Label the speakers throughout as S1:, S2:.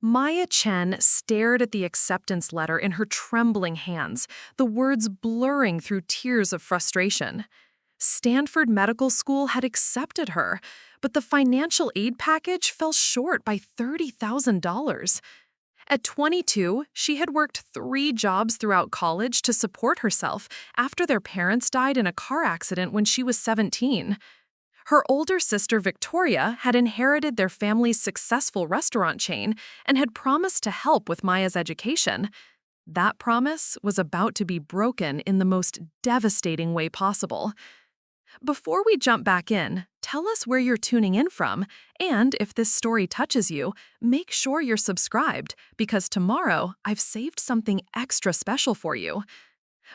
S1: Maya Chen stared at the acceptance letter in her trembling hands, the words blurring through tears of frustration. Stanford Medical School had accepted her, but the financial aid package fell short by $30,000. At 22, she had worked 3 jobs throughout college to support herself after their parents died in a car accident when she was 17. Her older sister Victoria had inherited their family's successful restaurant chain and had promised to help with Maya's education. That promise was about to be broken in the most devastating way possible. Before we jump back in, tell us where you're tuning in from, and if this story touches you, make sure you're subscribed, because tomorrow I've saved something extra special for you.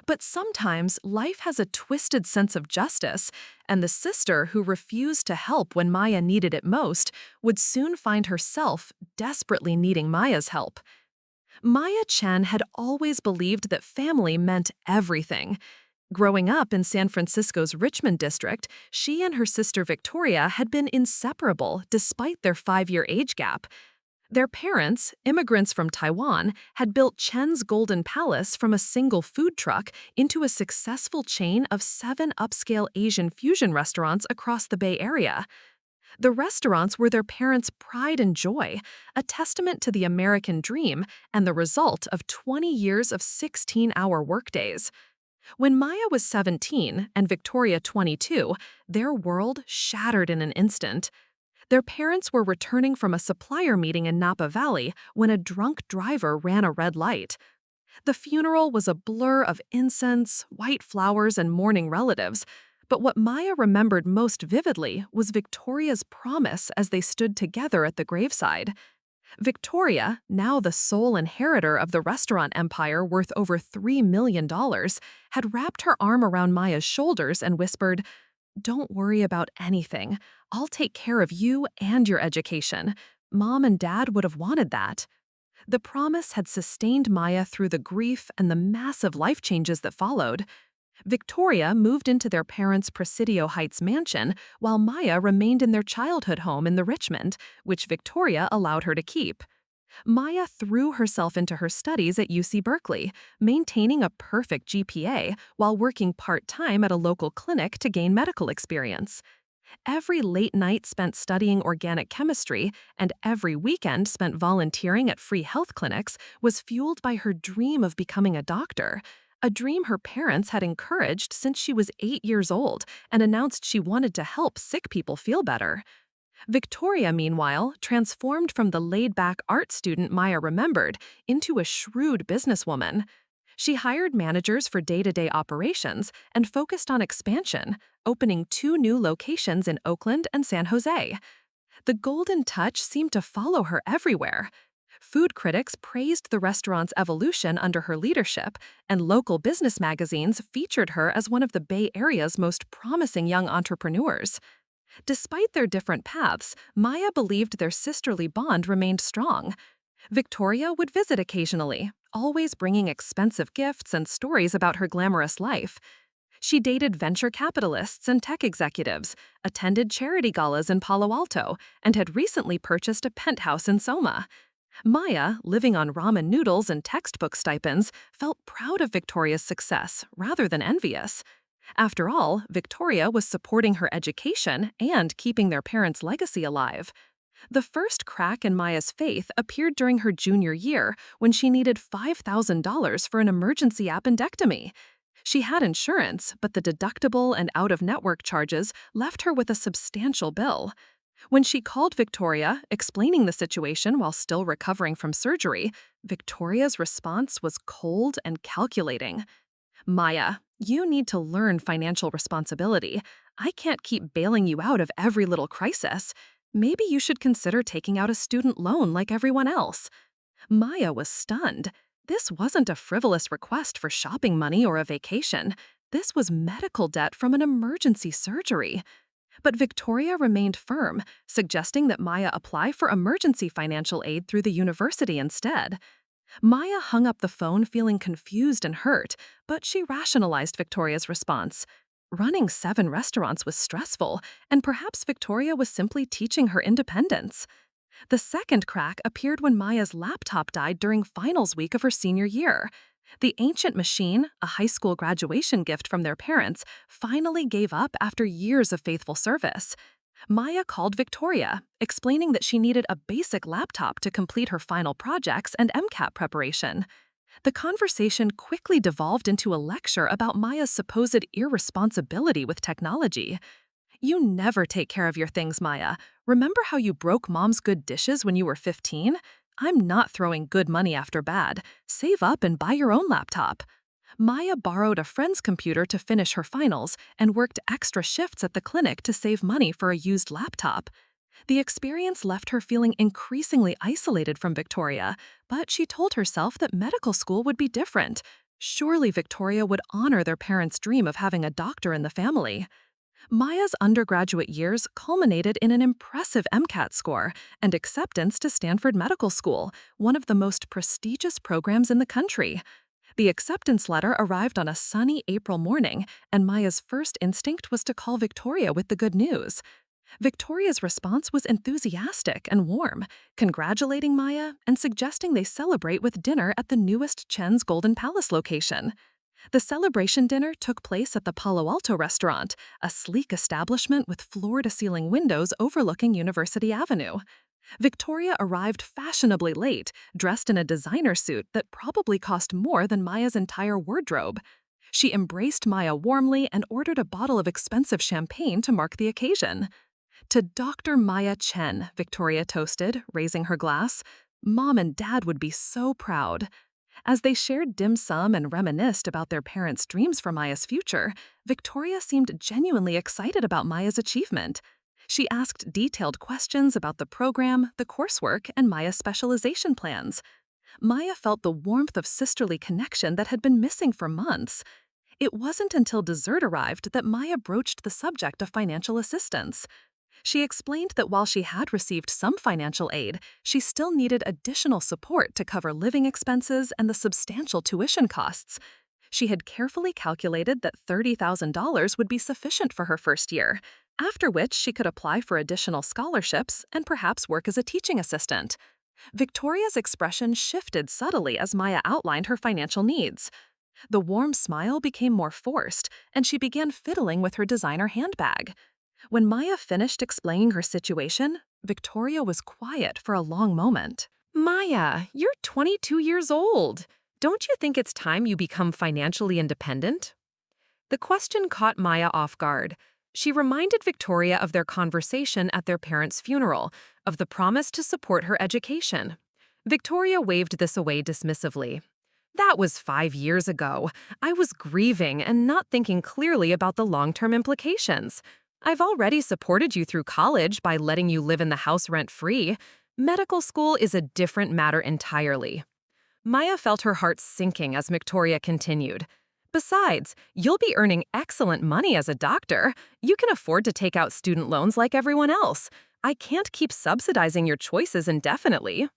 S1: But sometimes life has a twisted sense of justice, and the sister who refused to help when Maya needed it most would soon find herself desperately needing Maya's help. Maya Chen had always believed that family meant everything. Growing up in San Francisco's Richmond district, she and her sister Victoria had been inseparable despite their 5-year age gap. Their parents, immigrants from Taiwan, had built Chen's Golden Palace from a single food truck into a successful chain of 7 upscale Asian fusion restaurants across the Bay Area. The restaurants were their parents' pride and joy, a testament to the American dream and the result of 20 years of 16-hour workdays. When Maya was 17 and Victoria 22, their world shattered in an instant. Their parents were returning from a supplier meeting in Napa Valley when a drunk driver ran a red light. The funeral was a blur of incense, white flowers, and mourning relatives, but what Maya remembered most vividly was Victoria's promise as they stood together at the graveside. Victoria, now the sole inheritor of the restaurant empire worth over $3 million, had wrapped her arm around Maya's shoulders and whispered, "Don't worry about anything. I'll take care of you and your education. Mom and Dad would have wanted that." The promise had sustained Maya through the grief and the massive life changes that followed. Victoria moved into their parents' Presidio Heights mansion, while Maya remained in their childhood home in the Richmond, which Victoria allowed her to keep. Maya threw herself into her studies at UC Berkeley, maintaining a perfect GPA while working part-time at a local clinic to gain medical experience. Every late night spent studying organic chemistry and every weekend spent volunteering at free health clinics was fueled by her dream of becoming a doctor, a dream her parents had encouraged since she was 8 years old and announced she wanted to help sick people feel better. Victoria, meanwhile, transformed from the laid-back art student Maya remembered into a shrewd businesswoman. She hired managers for day-to-day operations and focused on expansion, opening 2 new locations in Oakland and San Jose. The golden touch seemed to follow her everywhere. Food critics praised the restaurant's evolution under her leadership, and local business magazines featured her as one of the Bay Area's most promising young entrepreneurs. Despite their different paths, Maya believed their sisterly bond remained strong. Victoria would visit occasionally, always bringing expensive gifts and stories about her glamorous life. She dated venture capitalists and tech executives, attended charity galas in Palo Alto, and had recently purchased a penthouse in Soma. Maya, living on ramen noodles and textbook stipends, felt proud of Victoria's success rather than envious. After all, Victoria was supporting her education and keeping their parents' legacy alive. The first crack in Maya's faith appeared during her junior year when she needed $5,000 for an emergency appendectomy. She had insurance, but the deductible and out-of-network charges left her with a substantial bill. When she called Victoria, explaining the situation while still recovering from surgery, Victoria's response was cold and calculating. "Maya, you need to learn financial responsibility. I can't keep bailing you out of every little crisis. Maybe you should consider taking out a student loan like everyone else." Maya was stunned. This wasn't a frivolous request for shopping money or a vacation. This was medical debt from an emergency surgery. But Victoria remained firm, suggesting that Maya apply for emergency financial aid through the university instead. Maya hung up the phone feeling confused and hurt, but she rationalized Victoria's response. Running 7 restaurants was stressful, and perhaps Victoria was simply teaching her independence. The second crack appeared when Maya's laptop died during finals week of her senior year. The ancient machine, a high school graduation gift from their parents, finally gave up after years of faithful service. Maya called Victoria, explaining that she needed a basic laptop to complete her final projects and MCAT preparation. The conversation quickly devolved into a lecture about Maya's supposed irresponsibility with technology. You never take care of your things, Maya. Remember how you broke mom's good dishes when you were 15? I'm not throwing good money after bad. Save up and buy your own laptop. Maya borrowed a friend's computer to finish her finals and worked extra shifts at the clinic to save money for a used laptop. The experience left her feeling increasingly isolated from Victoria, but she told herself that medical school would be different. Surely Victoria would honor their parents' dream of having a doctor in the family. Maya's undergraduate years culminated in an impressive MCAT score and acceptance to Stanford Medical School, one of the most prestigious programs in the country. The acceptance letter arrived on a sunny April morning, and Maya's first instinct was to call Victoria with the good news. Victoria's response was enthusiastic and warm, congratulating Maya and suggesting they celebrate with dinner at the newest Chen's Golden Palace location. The celebration dinner took place at the Palo Alto restaurant, a sleek establishment with floor-to-ceiling windows overlooking University Avenue. Victoria arrived fashionably late, dressed in a designer suit that probably cost more than Maya's entire wardrobe. She embraced Maya warmly and ordered a bottle of expensive champagne to mark the occasion. To Dr. Maya Chen, Victoria toasted, raising her glass. Mom and Dad would be so proud. As they shared dim sum and reminisced about their parents' dreams for Maya's future, Victoria seemed genuinely excited about Maya's achievement. She asked detailed questions about the program, the coursework, and Maya's specialization plans. Maya felt the warmth of sisterly connection that had been missing for months. It wasn't until dessert arrived that Maya broached the subject of financial assistance. She explained that while she had received some financial aid, she still needed additional support to cover living expenses and the substantial tuition costs. She had carefully calculated that $30,000 would be sufficient for her first year, after which she could apply for additional scholarships and perhaps work as a teaching assistant. Victoria's expression shifted subtly as Maya outlined her financial needs. The warm smile became more forced, and she began fiddling with her designer handbag. When Maya finished explaining her situation, Victoria was quiet for a long moment.
S2: Maya, you're 22 years old. Don't you think it's time you become financially independent? The question caught Maya off guard. She reminded Victoria of their conversation at their parents' funeral, of the promise to support her education. Victoria waved this away dismissively. That was 5 years ago. I was grieving and not thinking clearly about the long-term implications. I've already supported you through college by letting you live in the house rent-free. Medical school is a different matter entirely. Maya felt her heart sinking as Victoria continued. Besides, you'll be earning excellent money as a doctor. You can afford to take out student loans like everyone else. I can't keep subsidizing your choices indefinitely.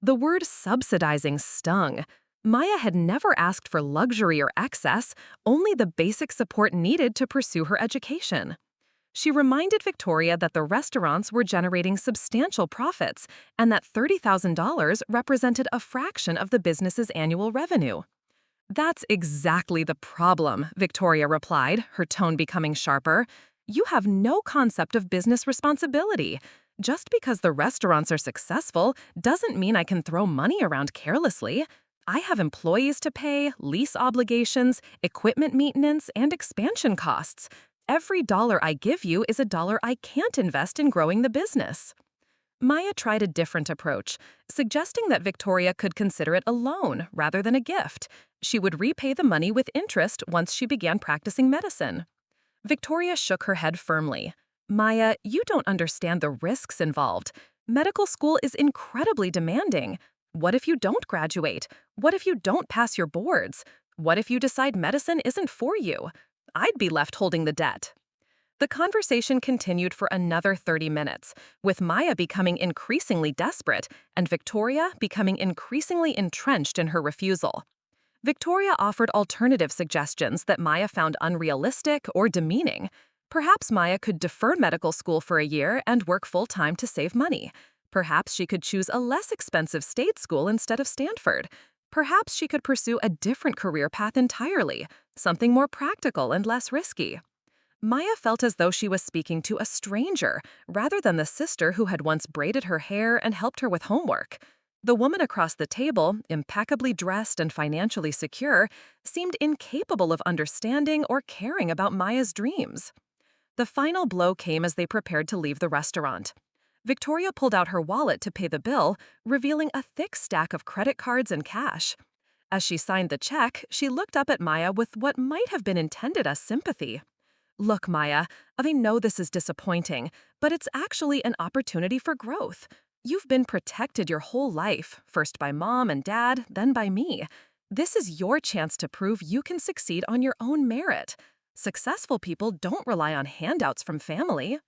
S2: The word subsidizing stung. Maya had never asked for luxury or excess, only the basic support needed to pursue her education. She reminded Victoria that the restaurants were generating substantial profits and that $30,000 represented a fraction of the business's annual revenue. That's exactly the problem, Victoria replied, her tone becoming sharper. You have no concept of business responsibility. Just because the restaurants are successful doesn't mean I can throw money around carelessly. I have employees to pay, lease obligations, equipment maintenance, and expansion costs. Every dollar I give you is a dollar I can't invest in growing the business. Maya tried a different approach, suggesting that Victoria could consider it a loan rather than a gift. She would repay the money with interest once she began practicing medicine. Victoria shook her head firmly. Maya, you don't understand the risks involved. Medical school is incredibly demanding. What if you don't graduate? What if you don't pass your boards? What if you decide medicine isn't for you? I'd be left holding the debt. The conversation continued for another 30 minutes, with Maya becoming increasingly desperate and Victoria becoming increasingly entrenched in her refusal. Victoria offered alternative suggestions that Maya found unrealistic or demeaning. Perhaps Maya could defer medical school for a year and work full-time to save money. Perhaps she could choose a less expensive state school instead of Stanford. Perhaps she could pursue a different career path entirely, something more practical and less risky. Maya felt as though she was speaking to a stranger, rather than the sister who had once braided her hair and helped her with homework. The woman across the table, impeccably dressed and financially secure, seemed incapable of understanding or caring about Maya's dreams. The final blow came as they prepared to leave the restaurant. Victoria pulled out her wallet to pay the bill, revealing a thick stack of credit cards and cash. As she signed the check, she looked up at Maya with what might have been intended as sympathy. "Look, Maya, I know this is disappointing, but it's actually an opportunity for growth. You've been protected your whole life, first by mom and dad, then by me. This is your chance to prove you can succeed on your own merit. Successful people don't rely on handouts from family."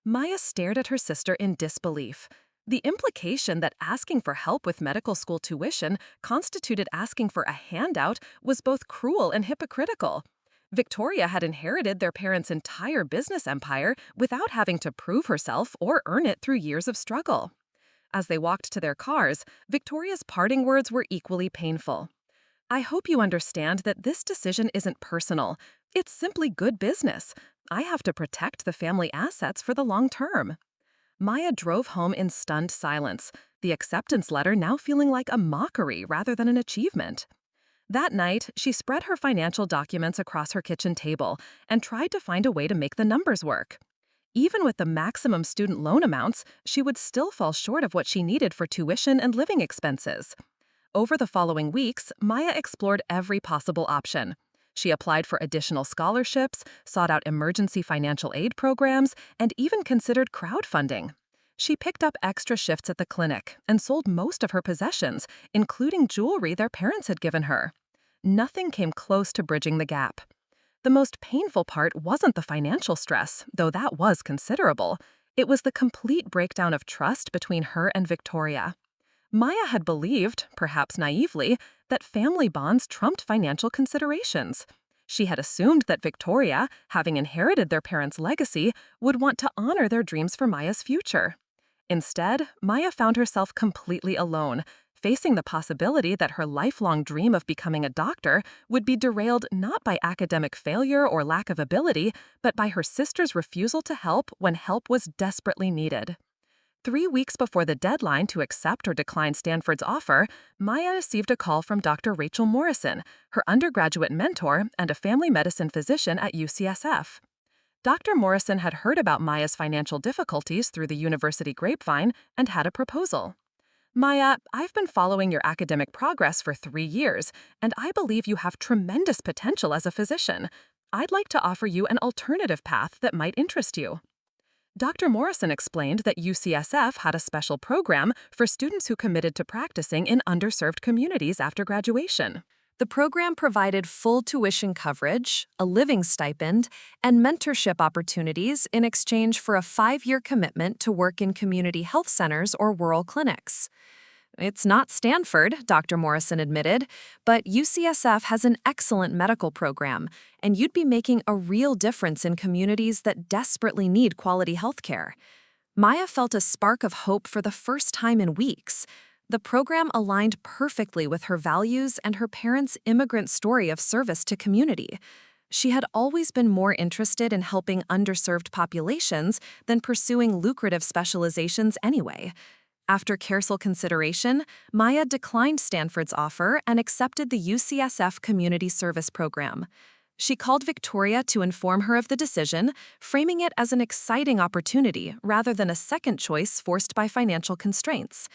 S2: Maya stared at her sister in disbelief. The implication that asking for help with medical school tuition constituted asking for a handout was both cruel and hypocritical. Victoria had inherited their parents' entire business empire without having to prove herself or earn it through years of struggle. As they walked to their cars, Victoria's parting words were equally painful. "I hope you understand that this decision isn't personal. It's simply good business. I have to protect the family assets for the long term." Maya drove home in stunned silence, the acceptance letter now feeling like a mockery rather than an achievement. That night, she spread her financial documents across her kitchen table and tried to find a way to make the numbers work. Even with the maximum student loan amounts, she would still fall short of what she needed for tuition and living expenses. Over the following weeks, Maya explored every possible option. She applied for additional scholarships, sought out emergency financial aid programs, and even considered crowdfunding. She picked up extra shifts at the clinic and sold most of her possessions, including jewelry their parents had given her. Nothing came close to bridging the gap. The most painful part wasn't the financial stress, though that was considerable. It was the complete breakdown of trust between her and Victoria. Maya had believed, perhaps naively, that family bonds trumped financial considerations. She had assumed that Victoria, having inherited their parents' legacy, would want to honor their dreams for Maya's future. Instead, Maya found herself completely alone, facing the possibility that her lifelong dream of becoming a doctor would be derailed not by academic failure or lack of ability, but by her sister's refusal to help when help was desperately needed. 3 weeks before the deadline to accept or decline Stanford's offer, Maya received a call from Dr. Rachel Morrison, her undergraduate mentor and a family medicine physician at UCSF. Dr. Morrison had heard about Maya's financial difficulties through the university grapevine and had a proposal. "Maya, I've been following your academic progress for 3 years, and I believe you have tremendous potential as a physician. I'd like to offer you an alternative path that might interest you." Dr. Morrison explained that UCSF had a special program for students who committed to practicing in underserved communities after graduation. The program provided full tuition coverage, a living stipend, and mentorship opportunities in exchange for a 5-year commitment to work in community health centers or rural clinics. "It's not Stanford," Dr. Morrison admitted, "but UCSF has an excellent medical program, and you'd be making a real difference in communities that desperately need quality health care." Maya felt a spark of hope for the first time in weeks. The program aligned perfectly with her values and her parents' immigrant story of service to community. She had always been more interested in helping underserved populations than pursuing lucrative specializations anyway. After careful consideration, Maya declined Stanford's offer and accepted the UCSF Community Service Program. She called Victoria to inform her of the decision, framing it as an exciting opportunity rather than a second choice forced by financial constraints.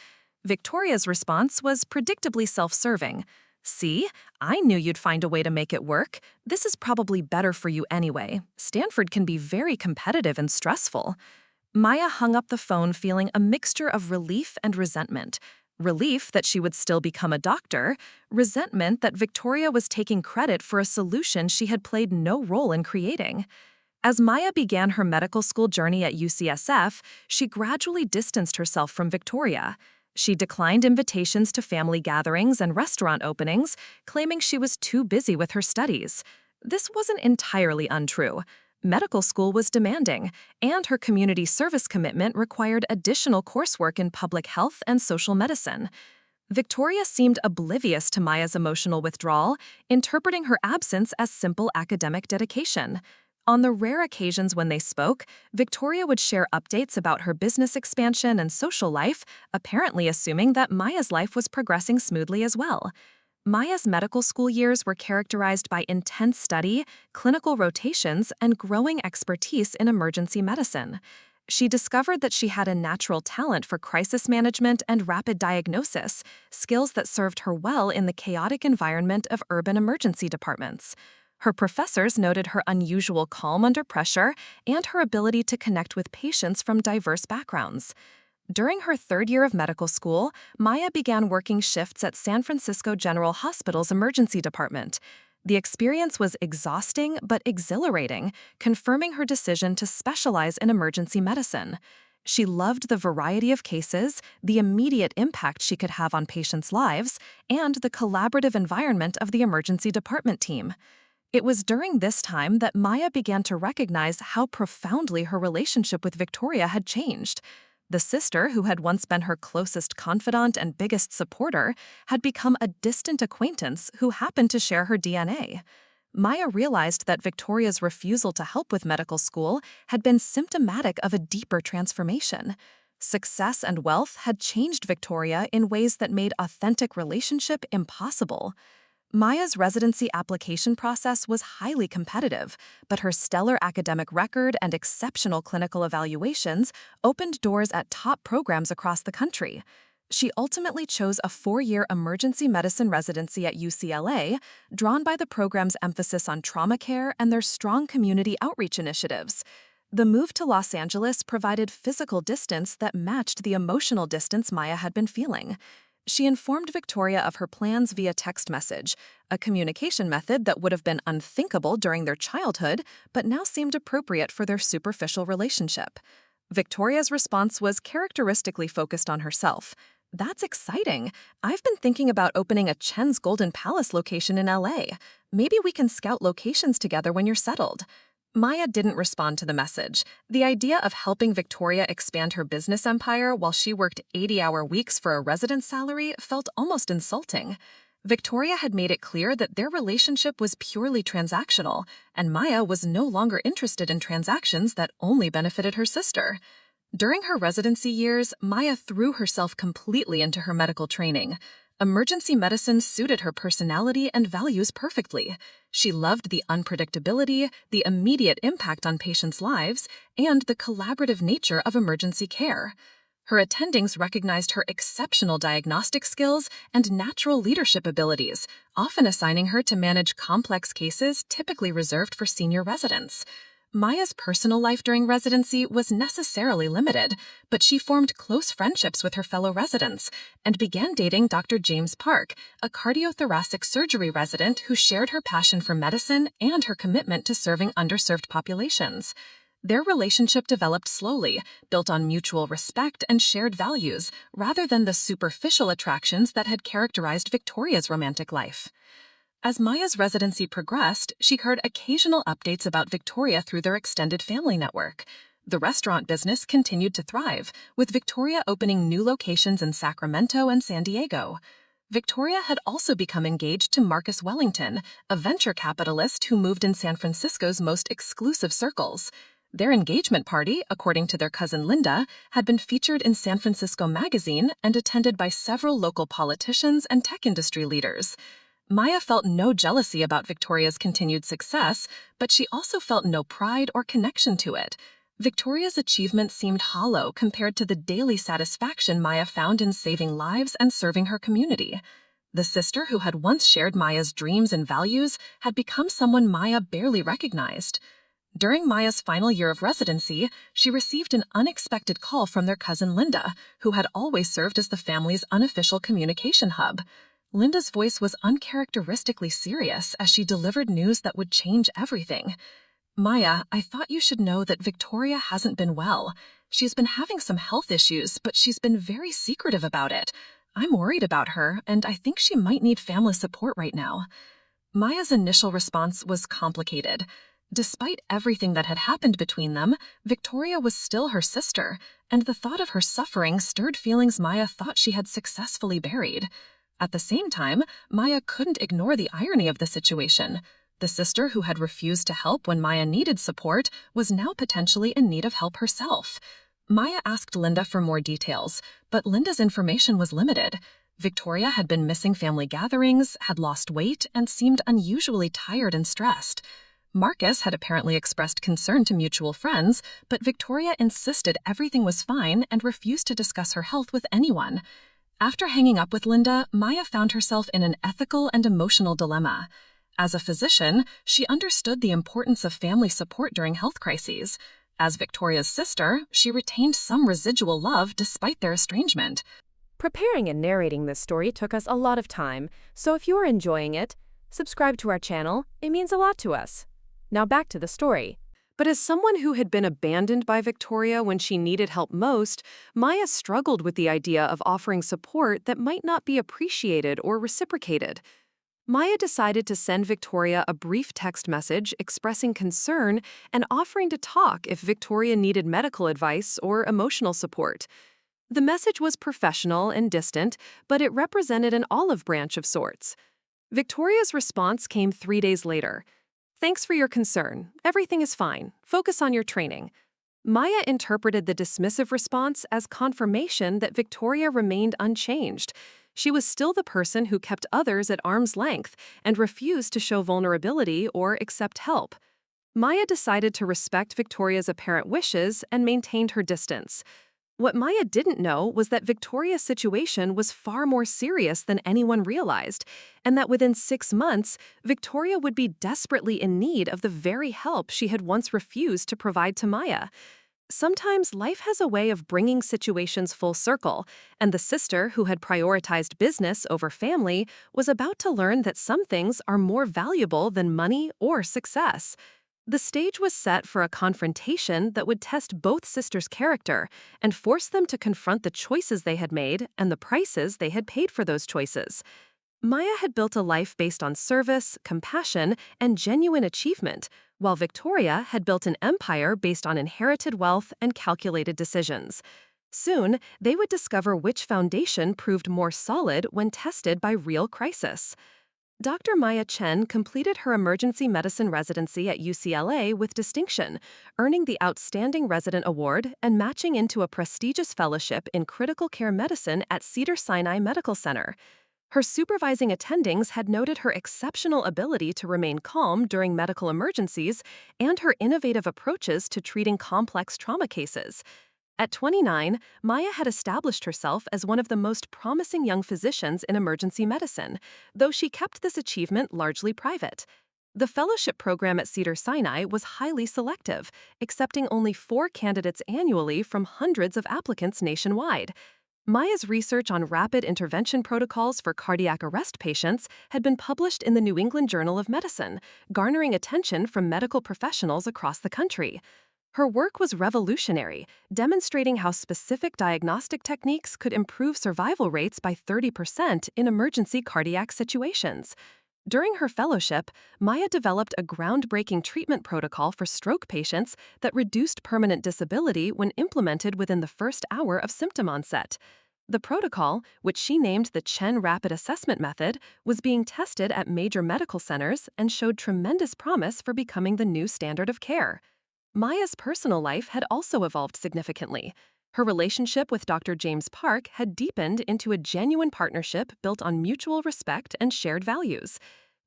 S2: Victoria's response was predictably self-serving. "See, I knew you'd find a way to make it work. This is probably better for you anyway. Stanford can be very competitive and stressful." Maya hung up the phone feeling a mixture of relief and resentment. Relief that she would still become a doctor, resentment that Victoria was taking credit for a solution she had played no role in creating. As Maya began her medical school journey at UCSF, she gradually distanced herself from Victoria. She declined invitations to family gatherings and restaurant openings, claiming she was too busy with her studies. This wasn't entirely untrue.
S1: Medical school was demanding, and her community service commitment required additional coursework in public health and social medicine. Victoria seemed oblivious to Maya's emotional withdrawal, interpreting her absence as simple academic dedication. On the rare occasions when they spoke, Victoria would share updates about her business expansion and social life, apparently assuming that Maya's life was progressing smoothly as well. Maya's medical school years were characterized by intense study, clinical rotations, and growing expertise in emergency medicine. She discovered that she had a natural talent for crisis management and rapid diagnosis, skills that served her well in the chaotic environment of urban emergency departments. Her professors noted her unusual calm under pressure and her ability to connect with patients from diverse backgrounds. During her third year of medical school, Maya began working shifts at San Francisco General Hospital's emergency department. The experience was exhausting but exhilarating, confirming her decision to specialize in emergency medicine. She loved the variety of cases, the immediate impact she could have on patients' lives, and the collaborative environment of the emergency department team. It was during this time that Maya began to recognize how profoundly her relationship with Victoria had changed. The sister, who had once been her closest confidant and biggest supporter, had become a distant acquaintance who happened to share her DNA. Maya realized that Victoria's refusal to help with medical school had been symptomatic of a deeper transformation. Success and wealth had changed Victoria in ways that made authentic relationship impossible. Maya's residency application process was highly competitive, but her stellar academic record and exceptional clinical evaluations opened doors at top programs across the country. She ultimately chose a 4-year emergency medicine residency at UCLA, drawn by the program's emphasis on trauma care and their strong community outreach initiatives. The move to Los Angeles provided physical distance that matched the emotional distance Maya had been feeling. She informed Victoria of her plans via text message, a communication method that would have been unthinkable during their childhood, but now seemed appropriate for their superficial relationship. Victoria's response was characteristically focused on herself. "That's exciting. I've been thinking about opening a Chen's Golden Palace location in LA. Maybe we can scout locations together when you're settled." Maya didn't respond to the message. The idea of helping Victoria expand her business empire while she worked 80-hour weeks for a residence salary felt almost insulting. Victoria had made it clear that their relationship was purely transactional, and Maya was no longer interested in transactions that only benefited her sister. During her residency years, Maya threw herself completely into her medical training. Emergency medicine suited her personality and values perfectly. She loved the unpredictability, the immediate impact on patients' lives, and the collaborative nature of emergency care. Her attendings recognized her exceptional diagnostic skills and natural leadership abilities, often assigning her to manage complex cases typically reserved for senior residents. Maya's personal life during residency was necessarily limited, but she formed close friendships with her fellow residents and began dating Dr. James Park, a cardiothoracic surgery resident who shared her passion for medicine and her commitment to serving underserved populations. Their relationship developed slowly, built on mutual respect and shared values, rather than the superficial attractions that had characterized Victoria's romantic life. As Maya's residency progressed, she heard occasional updates about Victoria through their extended family network. The restaurant business continued to thrive, with Victoria opening new locations in Sacramento and San Diego. Victoria had also become engaged to Marcus Wellington, a venture capitalist who moved in San Francisco's most exclusive circles. Their engagement party, according to their cousin Linda, had been featured in San Francisco Magazine and attended by several local politicians and tech industry leaders. Maya felt no jealousy about Victoria's continued success, but she also felt no pride or connection to it. Victoria's achievements seemed hollow compared to the daily satisfaction Maya found in saving lives and serving her community. The sister who had once shared Maya's dreams and values had become someone Maya barely recognized. During Maya's final year of residency, she received an unexpected call from their cousin Linda, who had always served as the family's unofficial communication hub. Linda's voice was uncharacteristically serious as she delivered news that would change everything. "Maya, I thought you should know that Victoria hasn't been well. She's been having some health issues, but she's been very secretive about it. I'm worried about her, and I think she might need family support right now." Maya's initial response was complicated. Despite everything that had happened between them, Victoria was still her sister, and the thought of her suffering stirred feelings Maya thought she had successfully buried. At the same time, Maya couldn't ignore the irony of the situation. The sister who had refused to help when Maya needed support was now potentially in need of help herself. Maya asked Linda for more details, but Linda's information was limited. Victoria had been missing family gatherings, had lost weight, and seemed unusually tired and stressed. Marcus had apparently expressed concern to mutual friends, but Victoria insisted everything was fine and refused to discuss her health with anyone. After hanging up with Linda, Maya found herself in an ethical and emotional dilemma. As a physician, she understood the importance of family support during health crises. As Victoria's sister, she retained some residual love despite their estrangement.
S2: Preparing and narrating this story took us a lot of time, so if you are enjoying it, subscribe to our channel. It means a lot to us. Now back to the story. But as someone who had been abandoned by Victoria when she needed help most, Maya struggled with the idea of offering support that might not be appreciated or reciprocated. Maya decided to send Victoria a brief text message expressing concern and offering to talk if Victoria needed medical advice or emotional support. The message was professional and distant, but it represented an olive branch of sorts. Victoria's response came 3 days later. "Thanks for your concern. Everything is fine. Focus on your training." Maya interpreted the dismissive response as confirmation that Victoria remained unchanged. She was still the person who kept others at arm's length and refused to show vulnerability or accept help. Maya decided to respect Victoria's apparent wishes and maintained her distance. What Maya didn't know was that Victoria's situation was far more serious than anyone realized, and that within 6 months, Victoria would be desperately in need of the very help she had once refused to provide to Maya. Sometimes life has a way of bringing situations full circle, and the sister who had prioritized business over family was about to learn that some things are more valuable than money or success. The stage was set for a confrontation that would test both sisters' character and force them to confront the choices they had made and the prices they had paid for those choices. Maya had built a life based on service, compassion, and genuine achievement, while Victoria had built an empire based on inherited wealth and calculated decisions. Soon, they would discover which foundation proved more solid when tested by real crisis. Dr. Maya Chen completed her emergency medicine residency at UCLA with distinction, earning the Outstanding Resident Award and matching into a prestigious fellowship in critical care medicine at Cedars-Sinai Medical Center. Her supervising attendings had noted her exceptional ability to remain calm during medical emergencies and her innovative approaches to treating complex trauma cases. At 29, Maya had established herself as one of the most promising young physicians in emergency medicine, though she kept this achievement largely private. The fellowship program at Cedars-Sinai was highly selective, accepting only 4 candidates annually from hundreds of applicants nationwide. Maya's research on rapid intervention protocols for cardiac arrest patients had been published in the New England Journal of Medicine, garnering attention from medical professionals across the country. Her work was revolutionary, demonstrating how specific diagnostic techniques could improve survival rates by 30% in emergency cardiac situations. During her fellowship, Maya developed a groundbreaking treatment protocol for stroke patients that reduced permanent disability when implemented within the first hour of symptom onset. The protocol, which she named the Chen Rapid Assessment Method, was being tested at major medical centers and showed tremendous promise for becoming the new standard of care. Maya's personal life had also evolved significantly. Her relationship with Dr. James Park had deepened into a genuine partnership built on mutual respect and shared values.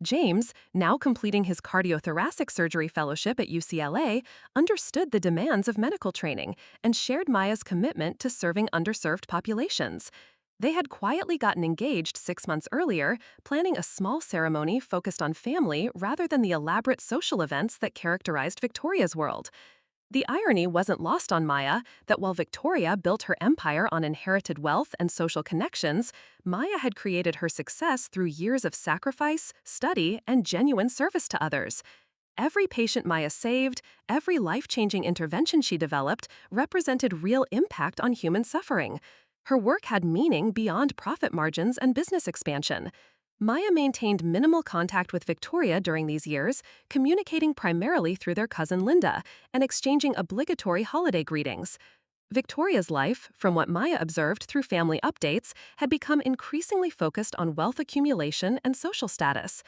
S2: James, now completing his cardiothoracic surgery fellowship at UCLA, understood the demands of medical training and shared Maya's commitment to serving underserved populations. They had quietly gotten engaged 6 months earlier, planning a small ceremony focused on family rather than the elaborate social events that characterized Victoria's world. The irony wasn't lost on Maya that while Victoria built her empire on inherited wealth and social connections, Maya had created her success through years of sacrifice, study, and genuine service to others. Every patient Maya saved, every life-changing intervention she developed, represented real impact on human suffering. Her work had meaning beyond profit margins and business expansion. Maya maintained minimal contact with Victoria during these years, communicating primarily through their cousin Linda and exchanging obligatory holiday greetings. Victoria's life, from what Maya observed through family updates, had become increasingly focused on wealth accumulation and social status.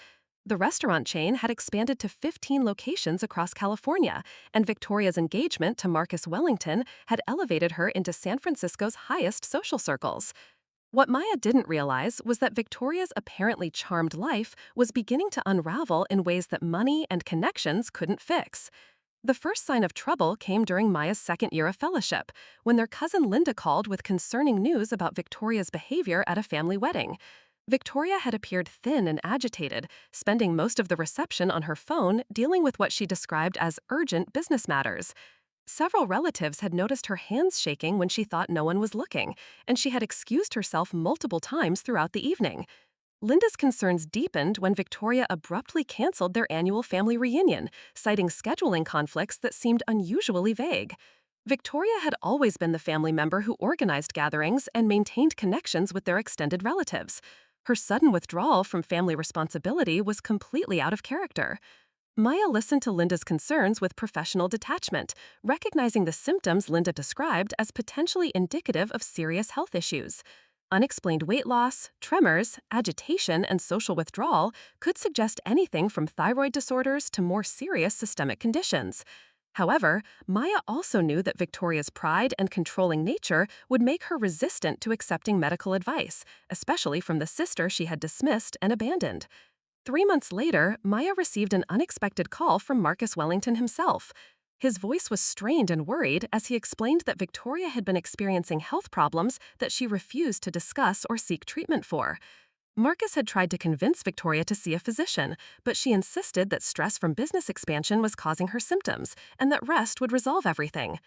S2: The restaurant chain had expanded to 15 locations across California, and Victoria's engagement to Marcus Wellington had elevated her into San Francisco's highest social circles. What Maya didn't realize was that Victoria's apparently charmed life was beginning to unravel in ways that money and connections couldn't fix. The first sign of trouble came during Maya's second year of fellowship, when their cousin Linda called with concerning news about Victoria's behavior at a family wedding. Victoria had appeared thin and agitated, spending most of the reception on her phone dealing with what she described as urgent business matters. Several relatives had noticed her hands shaking when she thought no one was looking, and she had excused herself multiple times throughout the evening. Linda's concerns deepened when Victoria abruptly canceled their annual family reunion, citing scheduling conflicts that seemed unusually vague. Victoria had always been the family member who organized gatherings and maintained connections with their extended relatives. Her sudden withdrawal from family responsibility was completely out of character. Maya listened to Linda's concerns with professional detachment, recognizing the symptoms Linda described as potentially indicative of serious health issues. Unexplained weight loss, tremors, agitation, and social withdrawal could suggest anything from thyroid disorders to more serious systemic conditions. However, Maya also knew that Victoria's pride and controlling nature would make her resistant to accepting medical advice, especially from the sister she had dismissed and abandoned. 3 months later, Maya received an unexpected call from Marcus Wellington himself. His voice was strained and worried as he explained that Victoria had been experiencing health problems that she refused to discuss or seek treatment for. Marcus had tried to convince Victoria to see a physician, but she insisted that stress from business expansion was causing her symptoms and that rest would resolve everything.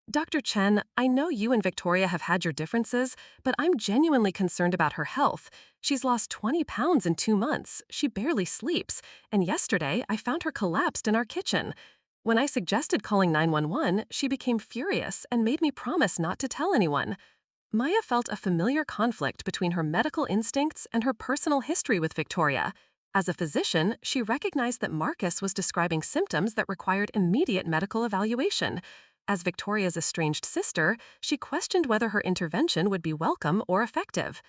S2: Dr. Chen, I know you and Victoria have had your differences, but I'm genuinely concerned about her health. She's lost 20 pounds in 2 months, she barely sleeps, and yesterday I found her collapsed in our kitchen. When I suggested calling 911, she became furious and made me promise not to tell anyone. Maya felt a familiar conflict between her medical instincts and her personal history with Victoria. As a physician, she recognized that Marcus was describing symptoms that required immediate medical evaluation. As Victoria's estranged sister, she questioned whether her intervention would be welcome or effective.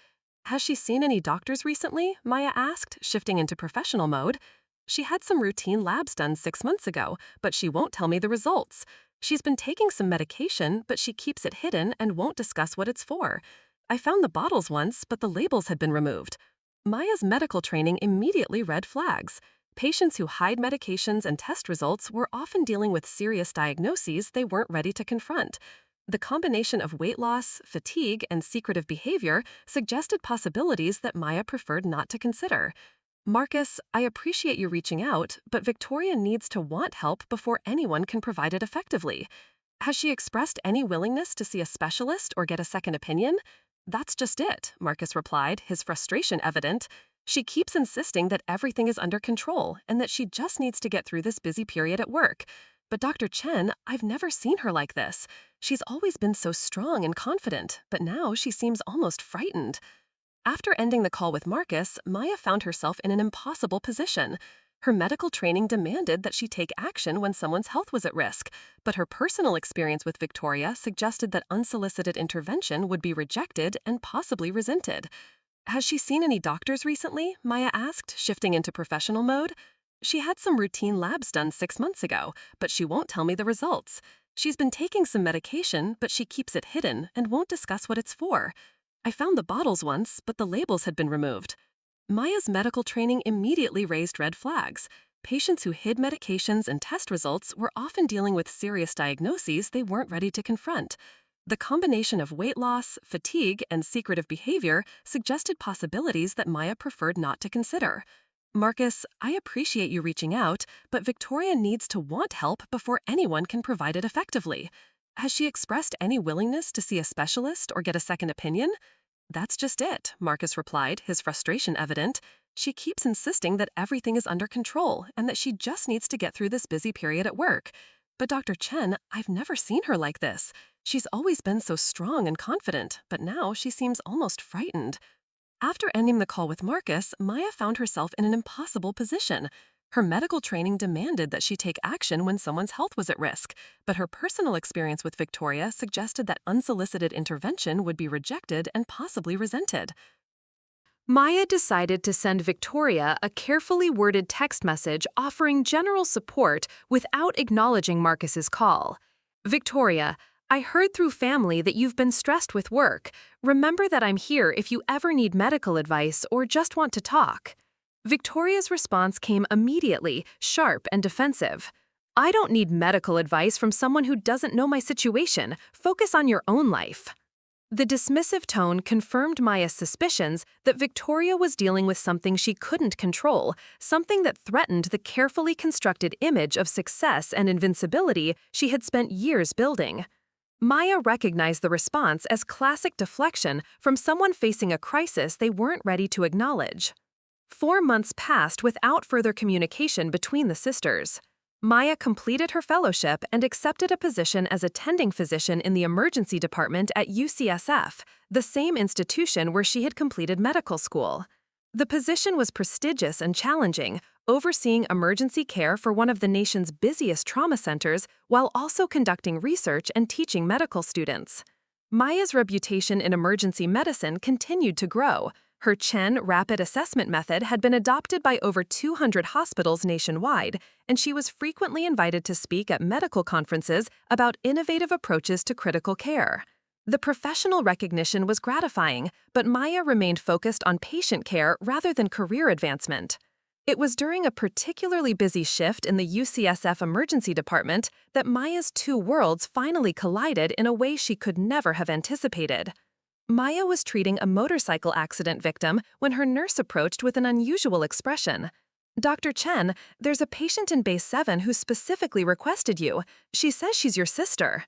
S2: Has she seen any doctors recently? Maya asked, shifting into professional mode. She had some routine labs done 6 months ago, but she won't tell me the results. She's been taking some medication, but she keeps it hidden and won't discuss what it's for. I found the bottles once, but the labels had been removed. Maya's medical training immediately red flags. Patients who hide medications and test results were often dealing with serious diagnoses they weren't ready to confront. The combination of weight loss, fatigue, and secretive behavior suggested possibilities that Maya preferred not to consider. Marcus, I appreciate you reaching out, but Victoria needs to want help before anyone can provide it effectively. Has she expressed any willingness to see a specialist or get a second opinion? That's just it, Marcus replied, his frustration evident. She keeps insisting that everything is under control and that she just needs to get through this busy period at work. But Dr. Chen, I've never seen her like this. She's always been so strong and confident, but now she seems almost frightened. After ending the call with Marcus, Maya found herself in an impossible position. Her medical training demanded that she take action when someone's health was at risk, but her personal experience with Victoria suggested that unsolicited intervention would be rejected and possibly resented. Has she seen any doctors recently? Maya asked, shifting into professional mode. She had some routine labs done 6 months ago, but she won't tell me the results. She's been taking some medication, but she keeps it hidden and won't discuss what it's for. I found the bottles once, but the labels had been removed. Maya's medical training immediately raised red flags. Patients who hid medications and test results were often dealing with serious diagnoses they weren't ready to confront. The combination of weight loss, fatigue, and secretive behavior suggested possibilities that Maya preferred not to consider. Marcus, I appreciate you reaching out, but Victoria needs to want help before anyone can provide it effectively. Has she expressed any willingness to see a specialist or get a second opinion? That's just it, Marcus replied, his frustration evident. She keeps insisting that everything is under control and that she just needs to get through this busy period at work. But Dr. Chen, I've never seen her like this. She's always been so strong and confident, but now she seems almost frightened.
S1: After ending the call with Marcus, Maya found herself in an impossible position. Her medical training demanded that she take action when someone's health was at risk, but her personal experience with Victoria suggested that unsolicited intervention would be rejected and possibly resented.
S2: Maya decided to send Victoria a carefully worded text message offering general support without acknowledging Marcus's call. Victoria, I heard through family that you've been stressed with work. Remember that I'm here if you ever need medical advice or just want to talk. Victoria's response came immediately, sharp and defensive. I don't need medical advice from someone who doesn't know my situation. Focus on your own life. The dismissive tone confirmed Maya's suspicions that Victoria was dealing with something she couldn't control, something that threatened the carefully constructed image of success and invincibility she had spent years building. Maya recognized the response as classic deflection from someone facing a crisis they weren't ready to acknowledge. 4 months passed without further communication between the sisters. Maya completed her fellowship and accepted a position as attending physician in the emergency department at UCSF, the same institution where she had completed medical school. The position was prestigious and challenging, overseeing emergency care for one of the nation's busiest trauma centers while also conducting research and teaching medical students. Maya's reputation in emergency medicine continued to grow. Her Chen rapid assessment method had been adopted by over 200 hospitals nationwide, and she was frequently invited to speak at medical conferences about innovative approaches to critical care. The professional recognition was gratifying, but Maya remained focused on patient care rather than career advancement. It was during a particularly busy shift in the UCSF emergency department that Maya's two worlds finally collided in a way she could never have anticipated. Maya was treating a motorcycle accident victim when her nurse approached with an unusual expression. Dr. Chen, there's a patient in Base 7 who specifically requested you. She says she's your sister.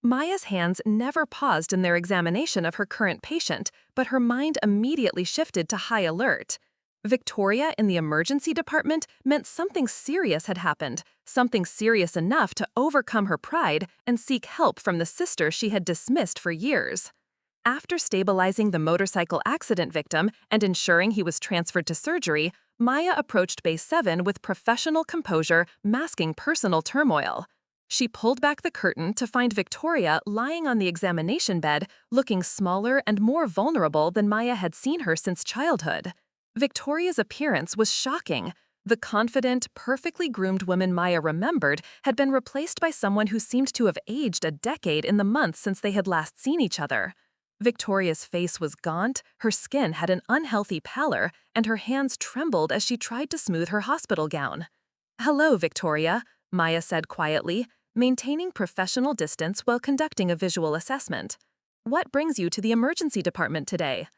S2: Maya's hands never paused in their examination of her current patient, but her mind immediately shifted to high alert. Victoria in the emergency department meant something serious had happened, something serious enough to overcome her pride and seek help from the sister she had dismissed for years. After stabilizing the motorcycle accident victim and ensuring he was transferred to surgery, Maya approached Base 7 with professional composure, masking personal turmoil. She pulled back the curtain to find Victoria lying on the examination bed, looking smaller and more vulnerable than Maya had seen her since childhood. Victoria's appearance was shocking. The confident, perfectly groomed woman Maya remembered had been replaced by someone who seemed to have aged a decade in the months since they had last seen each other. Victoria's face was gaunt, her skin had an unhealthy pallor, and her hands trembled as she tried to smooth her hospital gown. "Hello, Victoria," Maya said quietly, maintaining professional distance while conducting a visual assessment. "What brings you to the emergency department today?"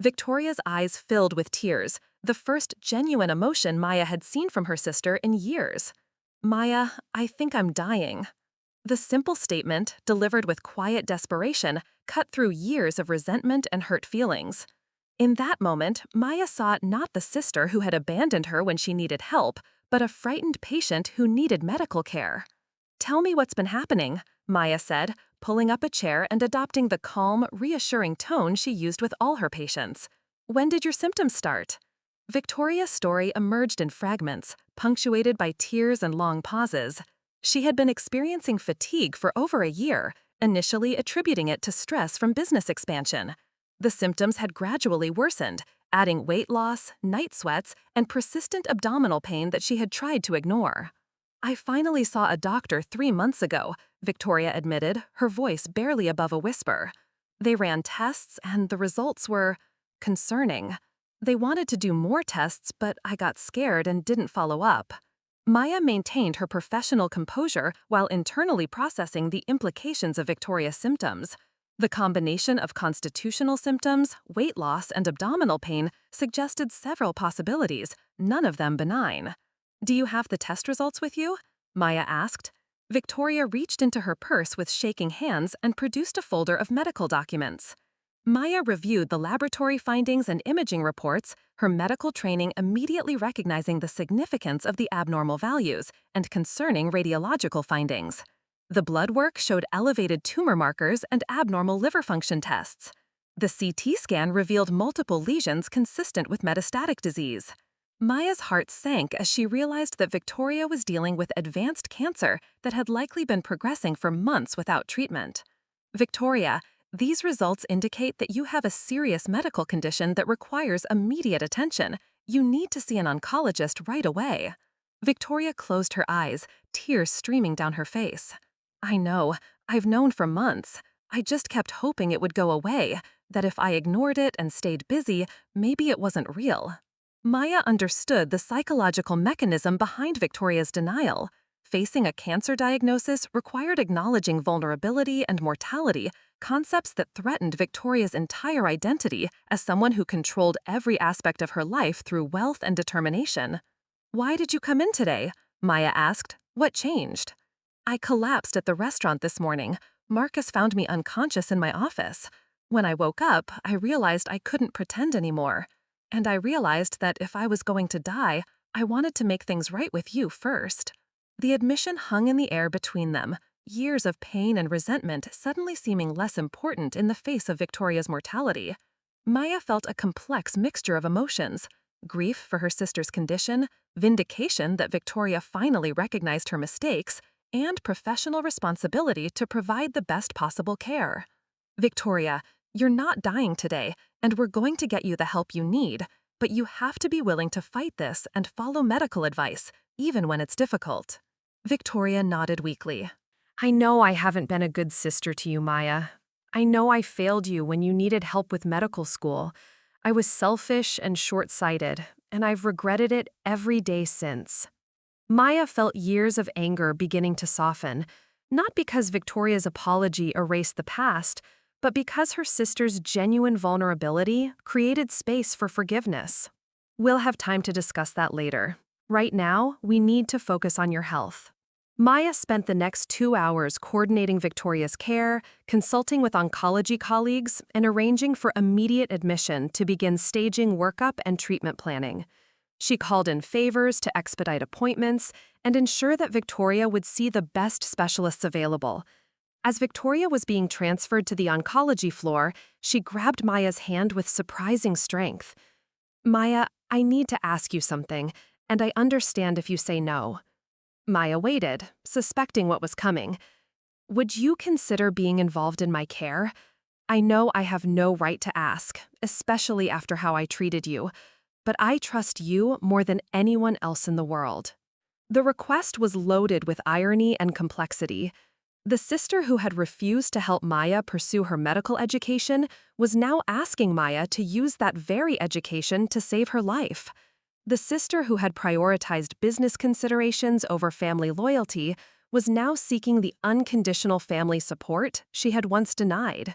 S2: Victoria's eyes filled with tears, the first genuine emotion Maya had seen from her sister in years. "Maya, I think I'm dying." The simple statement, delivered with quiet desperation, cut through years of resentment and hurt feelings. In that moment, Maya saw not the sister who had abandoned her when she needed help, but a frightened patient who needed medical care. "Tell me what's been happening," Maya said, pulling up a chair and adopting the calm, reassuring tone she used with all her patients. "When did your symptoms start?" Victoria's story emerged in fragments, punctuated by tears and long pauses. She had been experiencing fatigue for over a year, initially attributing it to stress from business expansion. The symptoms had gradually worsened, adding weight loss, night sweats, and persistent abdominal pain that she had tried to ignore. "I finally saw a doctor 3 months ago," Victoria admitted, her voice barely above a whisper. "They ran tests, and the results were concerning. They wanted to do more tests, but I got scared and didn't follow up." Maya maintained her professional composure while internally processing the implications of Victoria's symptoms. The combination of constitutional symptoms, weight loss, and abdominal pain suggested several possibilities, none of them benign. "Do you have the test results with you?" Maya asked. Victoria reached into her purse with shaking hands and produced a folder of medical documents. Maya reviewed the laboratory findings and imaging reports, her medical training immediately recognizing the significance of the abnormal values and concerning radiological findings. The blood work showed elevated tumor markers and abnormal liver function tests. The CT scan revealed multiple lesions consistent with metastatic disease. Maya's heart sank as she realized that Victoria was dealing with advanced cancer that had likely been progressing for months without treatment. Victoria, these results indicate that you have a serious medical condition that requires immediate attention. You need to see an oncologist right away. Victoria closed her eyes, tears streaming down her face. I know, I've known for months. I just kept hoping it would go away, that if I ignored it and stayed busy, maybe it wasn't real. Maya understood the psychological mechanism behind Victoria's denial. Facing a cancer diagnosis required acknowledging vulnerability and mortality, concepts that threatened Victoria's entire identity as someone who controlled every aspect of her life through wealth and determination. "Why did you come in today?" Maya asked. "What changed?" "I collapsed at the restaurant this morning. Marcus found me unconscious in my office. When I woke up, I realized I couldn't pretend anymore. And I realized that if I was going to die, I wanted to make things right with you first." The admission hung in the air between them, years of pain and resentment suddenly seeming less important in the face of Victoria's mortality. Maya felt a complex mixture of emotions: grief for her sister's condition, vindication that Victoria finally recognized her mistakes, and professional responsibility to provide the best possible care. "Victoria, you're not dying today, and we're going to get you the help you need, but you have to be willing to fight this and follow medical advice, even when it's difficult." Victoria nodded weakly. "I know I haven't been a good sister to you, Maya. I know I failed you when you needed help with medical school. I was selfish and short-sighted, and I've regretted it every day since." Maya felt years of anger beginning to soften, not because Victoria's apology erased the past, but because her sister's genuine vulnerability created space for forgiveness. "We'll have time to discuss that later. Right now, we need to focus on your health." Maya spent the next 2 hours coordinating Victoria's care, consulting with oncology colleagues, and arranging for immediate admission to begin staging workup and treatment planning. She called in favors to expedite appointments and ensure that Victoria would see the best specialists available. As Victoria was being transferred to the oncology floor, she grabbed Maya's hand with surprising strength. "Maya, I need to ask you something, and I understand if you say no." Maya waited, suspecting what was coming. "Would you consider being involved in my care? I know I have no right to ask, especially after how I treated you, but I trust you more than anyone else in the world." The request was loaded with irony and complexity. The sister who had refused to help Maya pursue her medical education was now asking Maya to use that very education to save her life. The sister who had prioritized business considerations over family loyalty was now seeking the unconditional family support she had once denied.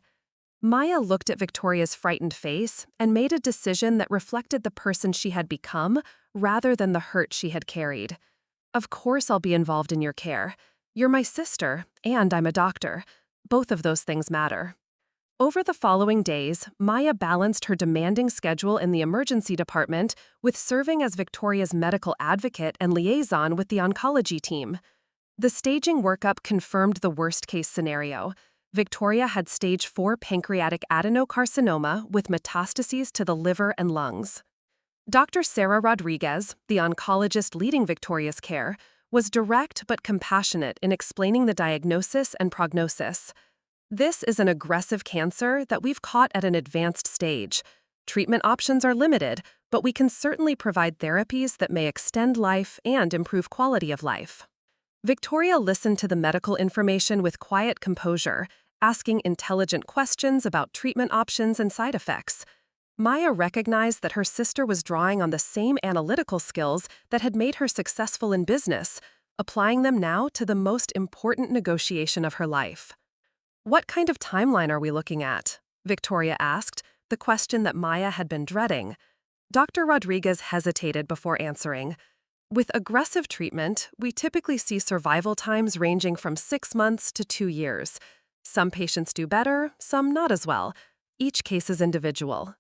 S2: Maya looked at Victoria's frightened face and made a decision that reflected the person she had become rather than the hurt she had carried. "Of course I'll be involved in your care. You're my sister, and I'm a doctor. Both of those things matter." Over the following days, Maya balanced her demanding schedule in the emergency department with serving as Victoria's medical advocate and liaison with the oncology team. The staging workup confirmed the worst-case scenario. Victoria had stage 4 pancreatic adenocarcinoma with metastases to the liver and lungs. Dr. Sarah Rodriguez, the oncologist leading Victoria's care, was direct but compassionate in explaining the diagnosis and prognosis. "This is an aggressive cancer that we've caught at an advanced stage. Treatment options are limited, but we can certainly provide therapies that may extend life and improve quality of life." Victoria listened to the medical information with quiet composure, asking intelligent questions about treatment options and side effects. Maya recognized that her sister was drawing on the same analytical skills that had made her successful in business, applying them now to the most important negotiation of her life. "What kind of timeline are we looking at?" Victoria asked, the question that Maya had been dreading. Dr. Rodriguez hesitated before answering. "With aggressive treatment, we typically see survival times ranging from 6 months to 2 years. Some patients do better, some not as well. Each case is individual."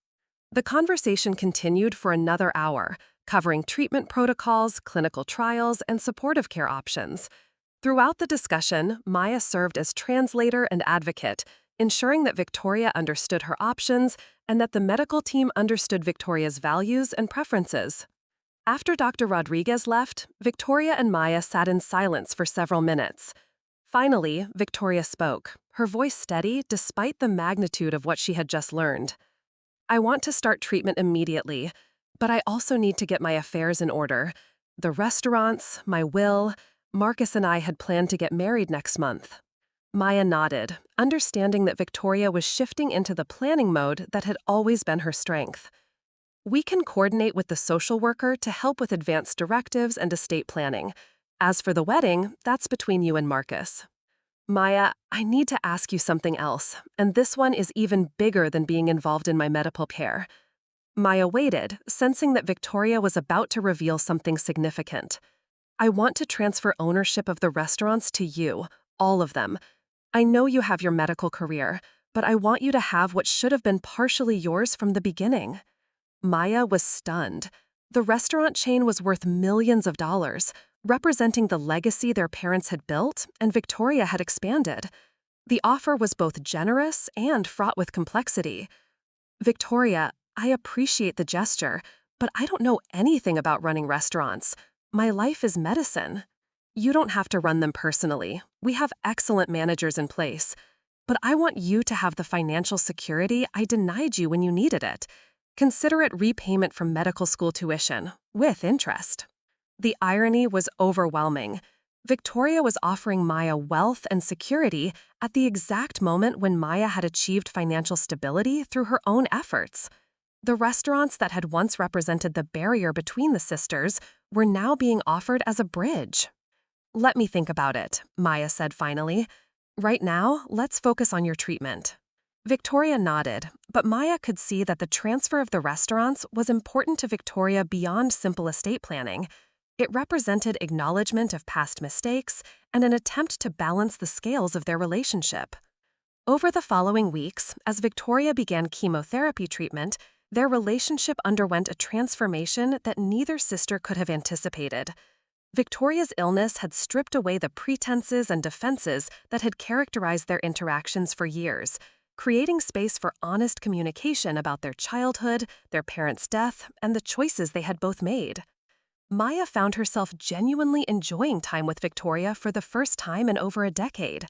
S2: The conversation continued for another hour, covering treatment protocols, clinical trials, and supportive care options. Throughout the discussion, Maya served as translator and advocate,
S1: ensuring that Victoria understood her options and that the medical team understood Victoria's values and preferences. After Dr. Rodriguez left, Victoria and Maya sat in silence for several minutes. Finally, Victoria spoke, her voice steady despite the magnitude of what she had just learned. "I want to start treatment immediately, but I also need to get my affairs in order. The restaurants, my will. Marcus and I had planned to get married next month." Maya nodded, understanding that Victoria was shifting into the planning mode that had always been her strength. "We can coordinate with the social worker to help with advanced directives and estate planning. As for the wedding, that's between you and Marcus." "Maya, I need to ask you something else, and this one is even bigger than being involved in my medical care." Maya waited, sensing that Victoria was about to reveal something significant. "I want to transfer ownership of the restaurants to you, all of them. I know you have your medical career, but I want you to have what should have been partially yours from the beginning." Maya was stunned. The restaurant chain was worth millions of dollars, representing the legacy their parents had built and Victoria had expanded. The offer was both generous and fraught with complexity. "Victoria, I appreciate the gesture, but I don't know anything about running restaurants. My life is medicine. You don't have to run them personally. We have excellent managers in place. But I want you to have the financial security I denied you when you needed it. Consider it repayment from medical school tuition, with interest." The irony was overwhelming. Victoria was offering Maya wealth and security at the exact moment when Maya had achieved financial stability through her own efforts. The restaurants that had once represented the barrier between the sisters were now being offered as a bridge. "Let me think about it," Maya said finally. "Right now, let's focus on your treatment." Victoria nodded, but Maya could see that the transfer of the restaurants was important to Victoria beyond simple estate planning. It represented acknowledgement of past mistakes and an attempt to balance the scales of their relationship. Over the following weeks, as Victoria began chemotherapy treatment, their relationship underwent a transformation that neither sister could have anticipated. Victoria's illness had stripped away the pretenses and defenses that had characterized their interactions for years, creating space for honest communication about their childhood, their parents' death, and the choices they had both made. Maya found herself genuinely enjoying time with Victoria for the first time in over a decade.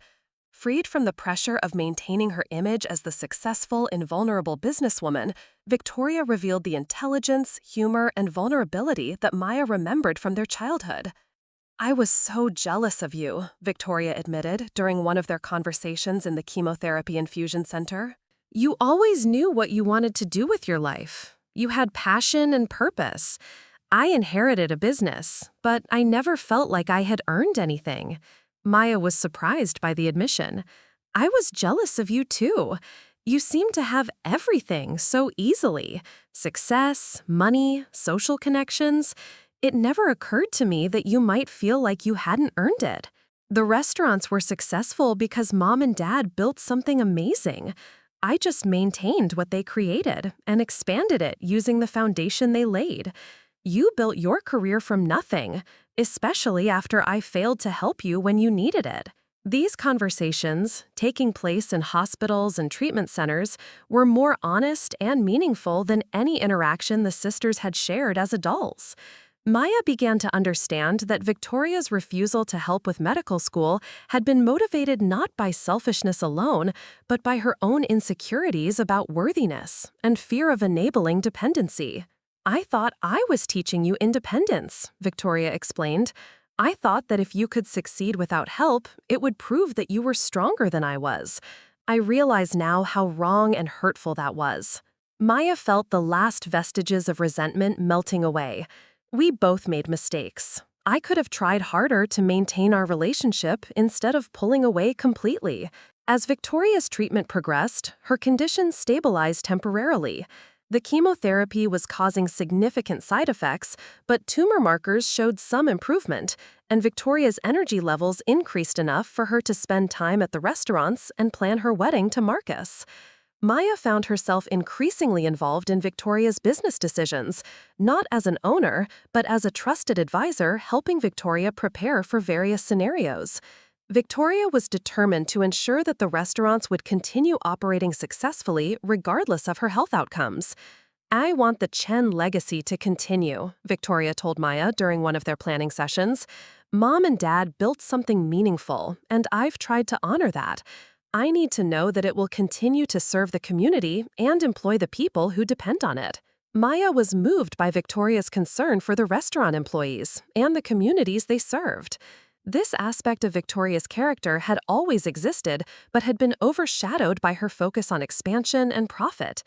S1: Freed from the pressure of maintaining her image as the successful, invulnerable businesswoman, Victoria revealed the intelligence, humor, and vulnerability that Maya remembered from their childhood. "I was so jealous of you," Victoria admitted during one of their conversations in the chemotherapy infusion center.
S2: You always knew what you wanted to do with your life. You had passion and purpose. I inherited a business, but I never felt like I had earned anything. Maya was surprised by the admission. "I was jealous of you too. You seem to have everything so easily. Success, money, social connections. It never occurred to me that you might feel like you hadn't earned it. The restaurants were successful because Mom and Dad built something amazing. I just maintained what they created and expanded it using the foundation they laid. You built your career from nothing, especially after I failed to help you when you needed it." These conversations, taking place in hospitals and treatment centers, were more honest and meaningful than any interaction the sisters had shared as adults. Maya began to understand that Victoria's refusal to help with medical school had been motivated not by selfishness alone, but by her own insecurities about worthiness and fear of enabling dependency. "I thought I was teaching you independence," Victoria explained. "I thought that if you could succeed without help, it would prove that you were stronger than I was. I realize now how wrong and hurtful that was." Maya felt the last vestiges of resentment melting away. "We both made mistakes. I could have tried harder to maintain our relationship instead of pulling away completely." As Victoria's treatment progressed, her condition stabilized temporarily. The chemotherapy was causing significant side effects, but tumor markers showed some improvement, and Victoria's energy levels increased enough for her to spend time at the restaurants and plan her wedding to Marcus. Maya found herself increasingly involved in Victoria's business decisions, not as an owner, but as a trusted advisor helping Victoria prepare for various scenarios.
S1: Victoria was determined to ensure that the restaurants would continue operating successfully regardless of her health outcomes. "I want the Chen legacy to continue," Victoria told Maya during one of their planning sessions. "Mom and Dad built something meaningful, and I've tried to honor that. I need to know that it will continue to serve the community and employ the people who depend on it." Maya was moved by Victoria's concern for the restaurant employees and the communities they served. This aspect of Victoria's character had always existed, but had been overshadowed by her focus on expansion and profit.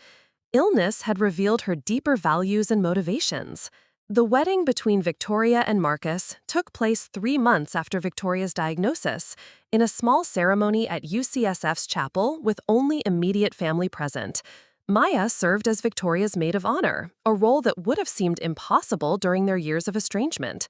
S1: Illness had revealed her deeper values and motivations. The wedding between Victoria and Marcus took place 3 months after Victoria's diagnosis, in a small ceremony at UCSF's chapel with only immediate family present. Maya served as Victoria's maid of honor, a role that would have seemed impossible during their years of estrangement.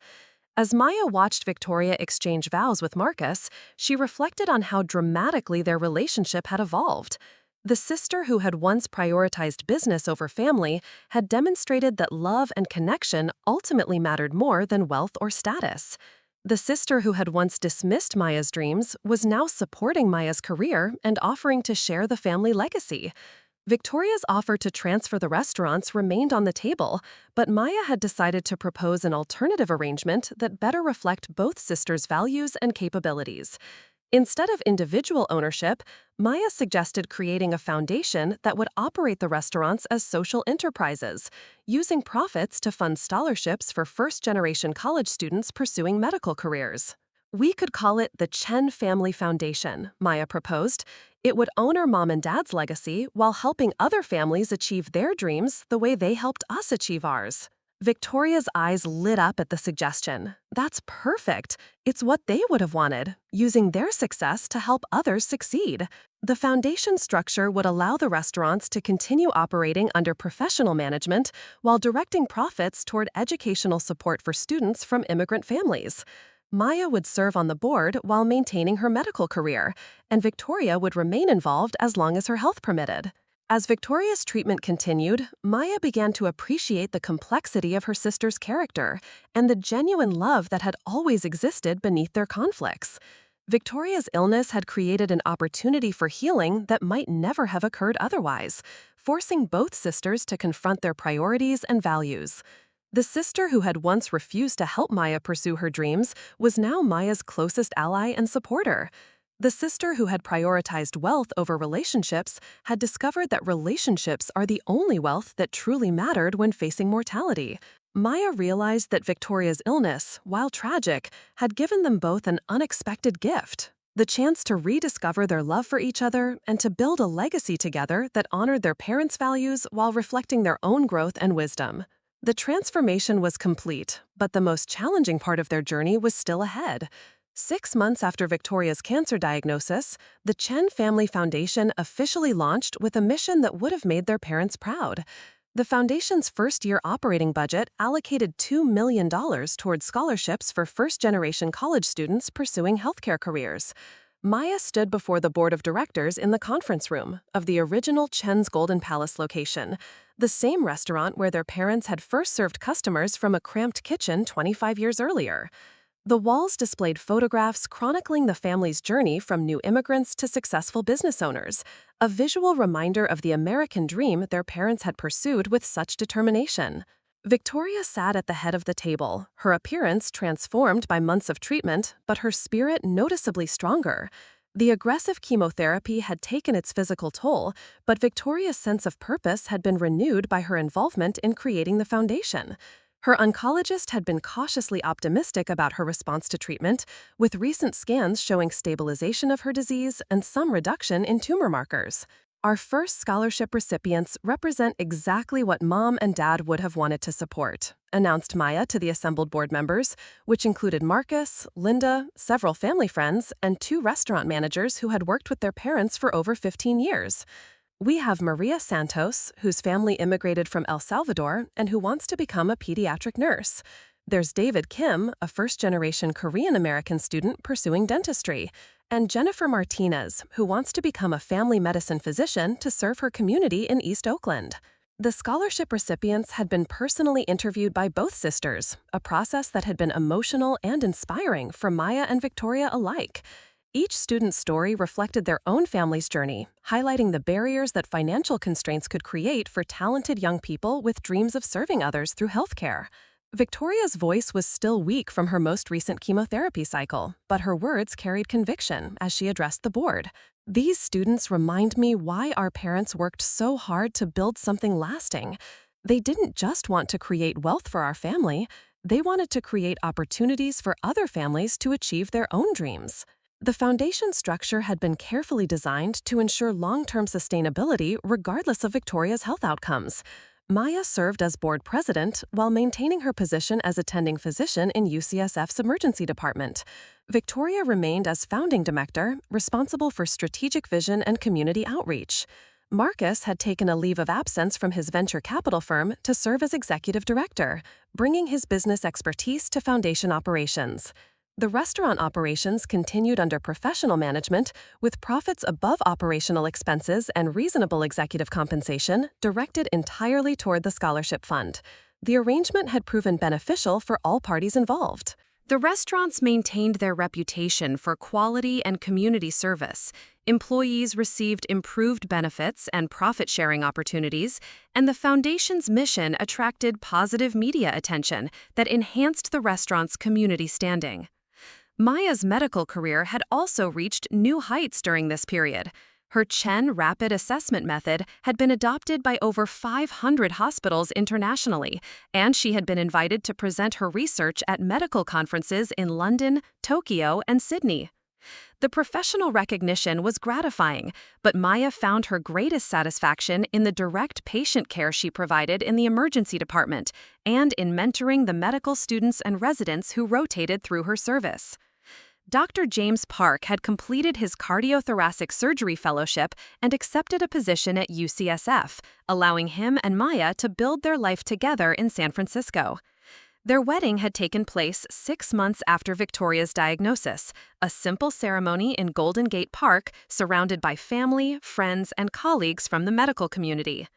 S1: As Maya watched Victoria exchange vows with Marcus, she reflected on how dramatically their relationship had evolved. The sister who had once prioritized business over family had demonstrated that love and connection ultimately mattered more than wealth or status. The sister who had once dismissed Maya's dreams was now supporting Maya's career and offering to share the family legacy. Victoria's offer to transfer the restaurants remained on the table, but Maya had decided to propose an alternative arrangement that better reflected both sisters' values and capabilities. Instead of individual ownership, Maya suggested creating a foundation that would operate the restaurants as social enterprises, using profits to fund scholarships for first-generation college students pursuing medical careers. "We could call it the Chen Family Foundation," Maya proposed. "It would honor Mom and Dad's legacy while helping other families achieve their dreams the way they helped us achieve ours." Victoria's eyes lit up at the suggestion. That's perfect. It's what they would have wanted, using their success to help others succeed. The foundation structure would allow the restaurants to continue operating under professional management while directing profits toward educational support for students from immigrant families. Maya would serve on the board while maintaining her medical career, and Victoria would remain involved as long as her health permitted. As Victoria's treatment continued, Maya began to appreciate the complexity of her sister's character and the genuine love that had always existed beneath their conflicts. Victoria's illness had created an opportunity for healing that might never have occurred otherwise, forcing both sisters to confront their priorities and values. The sister who had once refused to help Maya pursue her dreams was now Maya's closest ally and supporter. The sister who had prioritized wealth over relationships had discovered that relationships are the only wealth that truly mattered when facing mortality. Maya realized that Victoria's illness, while tragic, had given them both an unexpected gift: the chance to rediscover their love for each other and to build a legacy together that honored their parents' values while reflecting their own growth and wisdom. The transformation was complete, but the most challenging part of their journey was still ahead. 6 months after Victoria's cancer diagnosis, the Chen Family Foundation officially launched with a mission that would have made their parents proud. The foundation's first-year operating budget allocated $2 million towards scholarships for first-generation college students pursuing healthcare careers. Maya stood before the board of directors in the conference room of the original Chen's Golden Palace location, the same restaurant where their parents had first served customers from a cramped kitchen 25 years earlier. The walls displayed photographs chronicling the family's journey from new immigrants to successful business owners, a visual reminder of the American dream their parents had pursued with such determination. Victoria sat at the head of the table, her appearance transformed by months of treatment, but her spirit noticeably stronger. The aggressive chemotherapy had taken its physical toll, but Victoria's sense of purpose had been renewed by her involvement in creating the foundation. Her oncologist had been cautiously optimistic about her response to treatment, with recent scans showing stabilization of her disease and some reduction in tumor markers. "Our first scholarship recipients represent exactly what Mom and Dad would have wanted to support," announced Maya to the assembled board members, which included Marcus, Linda, several family friends, and 2 restaurant managers who had worked with their parents for over 15 years. "We have Maria Santos, whose family immigrated from El Salvador and who wants to become a pediatric nurse. There's David Kim, a first-generation Korean-American student pursuing dentistry, and Jennifer Martinez, who wants to become a family medicine physician to serve her community in East Oakland." The scholarship recipients had been personally interviewed by both sisters, a process that had been emotional and inspiring for Maya and Victoria alike.
S3: Each student's story reflected their own family's journey, highlighting the barriers that financial constraints could create for talented young people with dreams of serving others through healthcare. Victoria's voice was still weak from her most recent chemotherapy cycle, but her words carried conviction as she addressed the board. These students remind me why our parents worked so hard to build something lasting. They didn't just want to create wealth for our family, they wanted to create opportunities for other families to achieve their own dreams. The foundation structure had been carefully designed to ensure long-term sustainability regardless of Victoria's health outcomes. Maya served as board president while maintaining her position as attending physician in UCSF's emergency department. Victoria remained as founding director, responsible for strategic vision and community outreach. Marcus had taken a leave of absence from his venture capital firm to serve as executive director, bringing his business expertise to foundation operations. The restaurant operations continued under professional management, with profits above operational expenses and reasonable executive compensation directed entirely toward the scholarship fund. The arrangement had proven beneficial for all parties involved.
S2: The restaurants maintained their reputation for quality and community service. Employees received improved benefits and profit-sharing opportunities, and the foundation's mission attracted positive media attention that enhanced the restaurant's community standing. Maya's medical career had also reached new heights during this period. Her Chen rapid assessment method had been adopted by over 500 hospitals internationally, and she had been invited to present her research at medical conferences in London, Tokyo, and Sydney. The professional recognition was gratifying, but Maya found her greatest satisfaction in the direct patient care she provided in the emergency department and in mentoring the medical students and residents who rotated through her service. Dr. James Park had completed his cardiothoracic surgery fellowship and accepted a position at UCSF, allowing him and Maya to build their life together in San Francisco. Their wedding had taken place 6 months after Victoria's diagnosis, a simple ceremony in Golden Gate Park surrounded by family, friends, and colleagues from the medical community.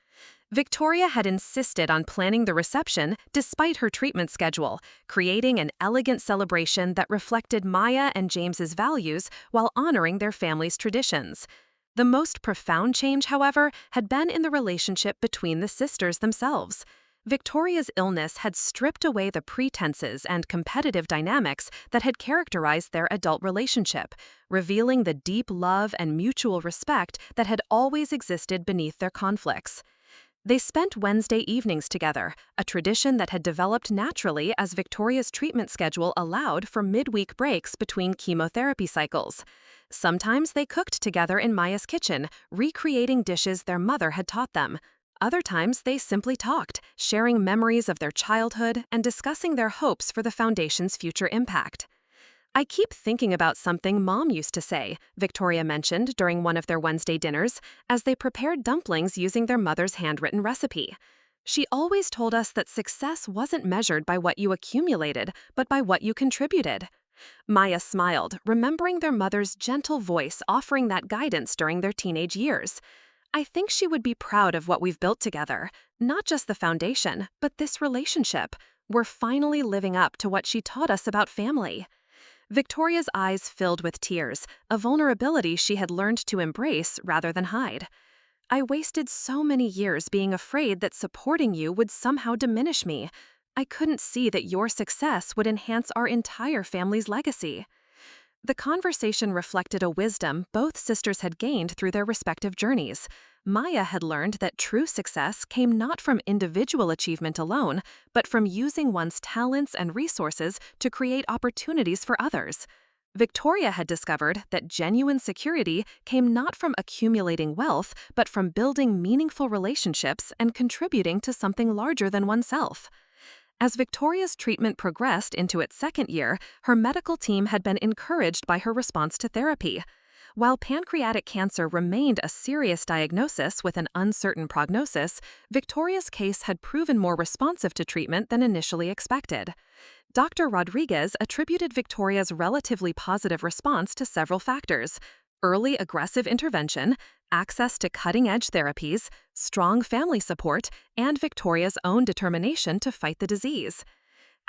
S2: Victoria had insisted on planning the reception despite her treatment schedule, creating an elegant celebration that reflected Maya and James's values while honoring their family's traditions. The most profound change, however, had been in the relationship between the sisters themselves. Victoria's illness had stripped away the pretenses and competitive dynamics that had characterized their adult relationship, revealing the deep love and mutual respect that had always existed beneath their conflicts. They spent Wednesday evenings together, a tradition that had developed naturally as Victoria's treatment schedule allowed for midweek breaks between chemotherapy cycles. Sometimes they cooked together in Maya's kitchen, recreating dishes their mother had taught them. Other times they simply talked, sharing memories of their childhood and discussing their hopes for the foundation's future impact. "I keep thinking about something Mom used to say," Victoria mentioned during one of their Wednesday dinners, as they prepared dumplings using their mother's handwritten recipe. "She always told us that success wasn't measured by what you accumulated, but by what you contributed." Maya smiled, remembering their mother's gentle voice offering that guidance during their teenage years. "I think she would be proud of what we've built together, not just the foundation, but this relationship. We're finally living up to what she taught us about family." Victoria's eyes filled with tears, a vulnerability she had learned to embrace rather than hide. "I wasted so many years being afraid that supporting you would somehow diminish me. I couldn't see that your success would enhance our entire family's legacy." The conversation reflected a wisdom both sisters had gained through their respective journeys. Maya had learned that true success came not from individual achievement alone, but from using one's talents and resources to create opportunities for others. Victoria had discovered that genuine security came not from accumulating wealth, but from building meaningful relationships and contributing to something larger than oneself. As Victoria's treatment progressed into its second year, her medical team had been encouraged by her response to therapy. While pancreatic cancer remained a serious diagnosis with an uncertain prognosis, Victoria's case had proven more responsive to treatment than initially expected. Dr. Rodriguez attributed Victoria's relatively positive response to several factors: early aggressive intervention, access to cutting-edge therapies, strong family support, and Victoria's own determination to fight the disease.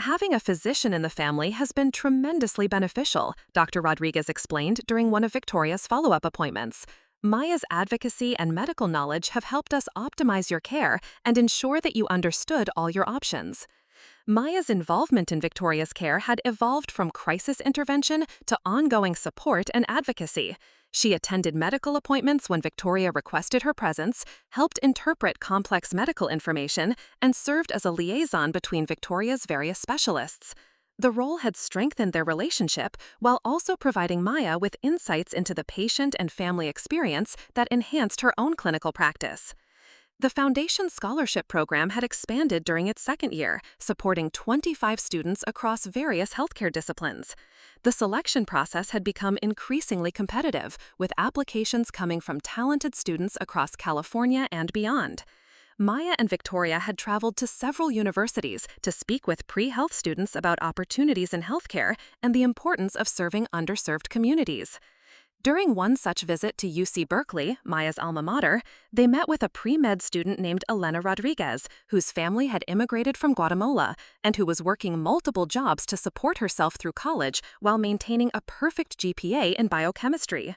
S3: Having a physician in the family has been tremendously beneficial, Dr. Rodriguez explained during one of Victoria's follow-up appointments. Maya's advocacy and medical knowledge have helped us optimize your care and ensure that you understood all your options. Maya's involvement in Victoria's care had evolved from crisis intervention to ongoing support and advocacy. She attended medical appointments when Victoria requested her presence, helped interpret complex medical information, and served as a liaison between Victoria's various specialists. The role had strengthened their relationship while also providing Maya with insights into the patient and family experience that enhanced her own clinical practice. The Foundation Scholarship Program had expanded during its second year, supporting 25 students across various healthcare disciplines. The selection process had become increasingly competitive, with applications coming from talented students across California and beyond. Maya and Victoria had traveled to several universities to speak with pre-health students about opportunities in healthcare and the importance of serving underserved communities. During one such visit to UC Berkeley, Maya's alma mater, they met with a pre-med student named Elena Rodriguez, whose family had immigrated from Guatemala and who was working multiple jobs to support herself through college while maintaining a perfect GPA in biochemistry.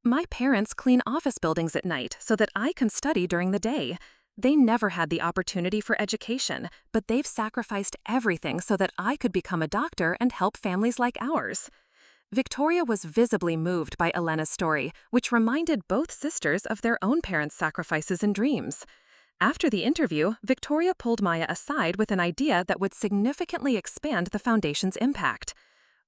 S3: "My parents clean office buildings at night so that I can study during the day. They never had the opportunity for education, but they've sacrificed everything so that I could become a doctor and help families like ours." Victoria was visibly moved by Elena's story, which reminded both sisters of their own parents' sacrifices and dreams. After the interview, Victoria pulled Maya aside with an idea that would significantly expand the foundation's impact.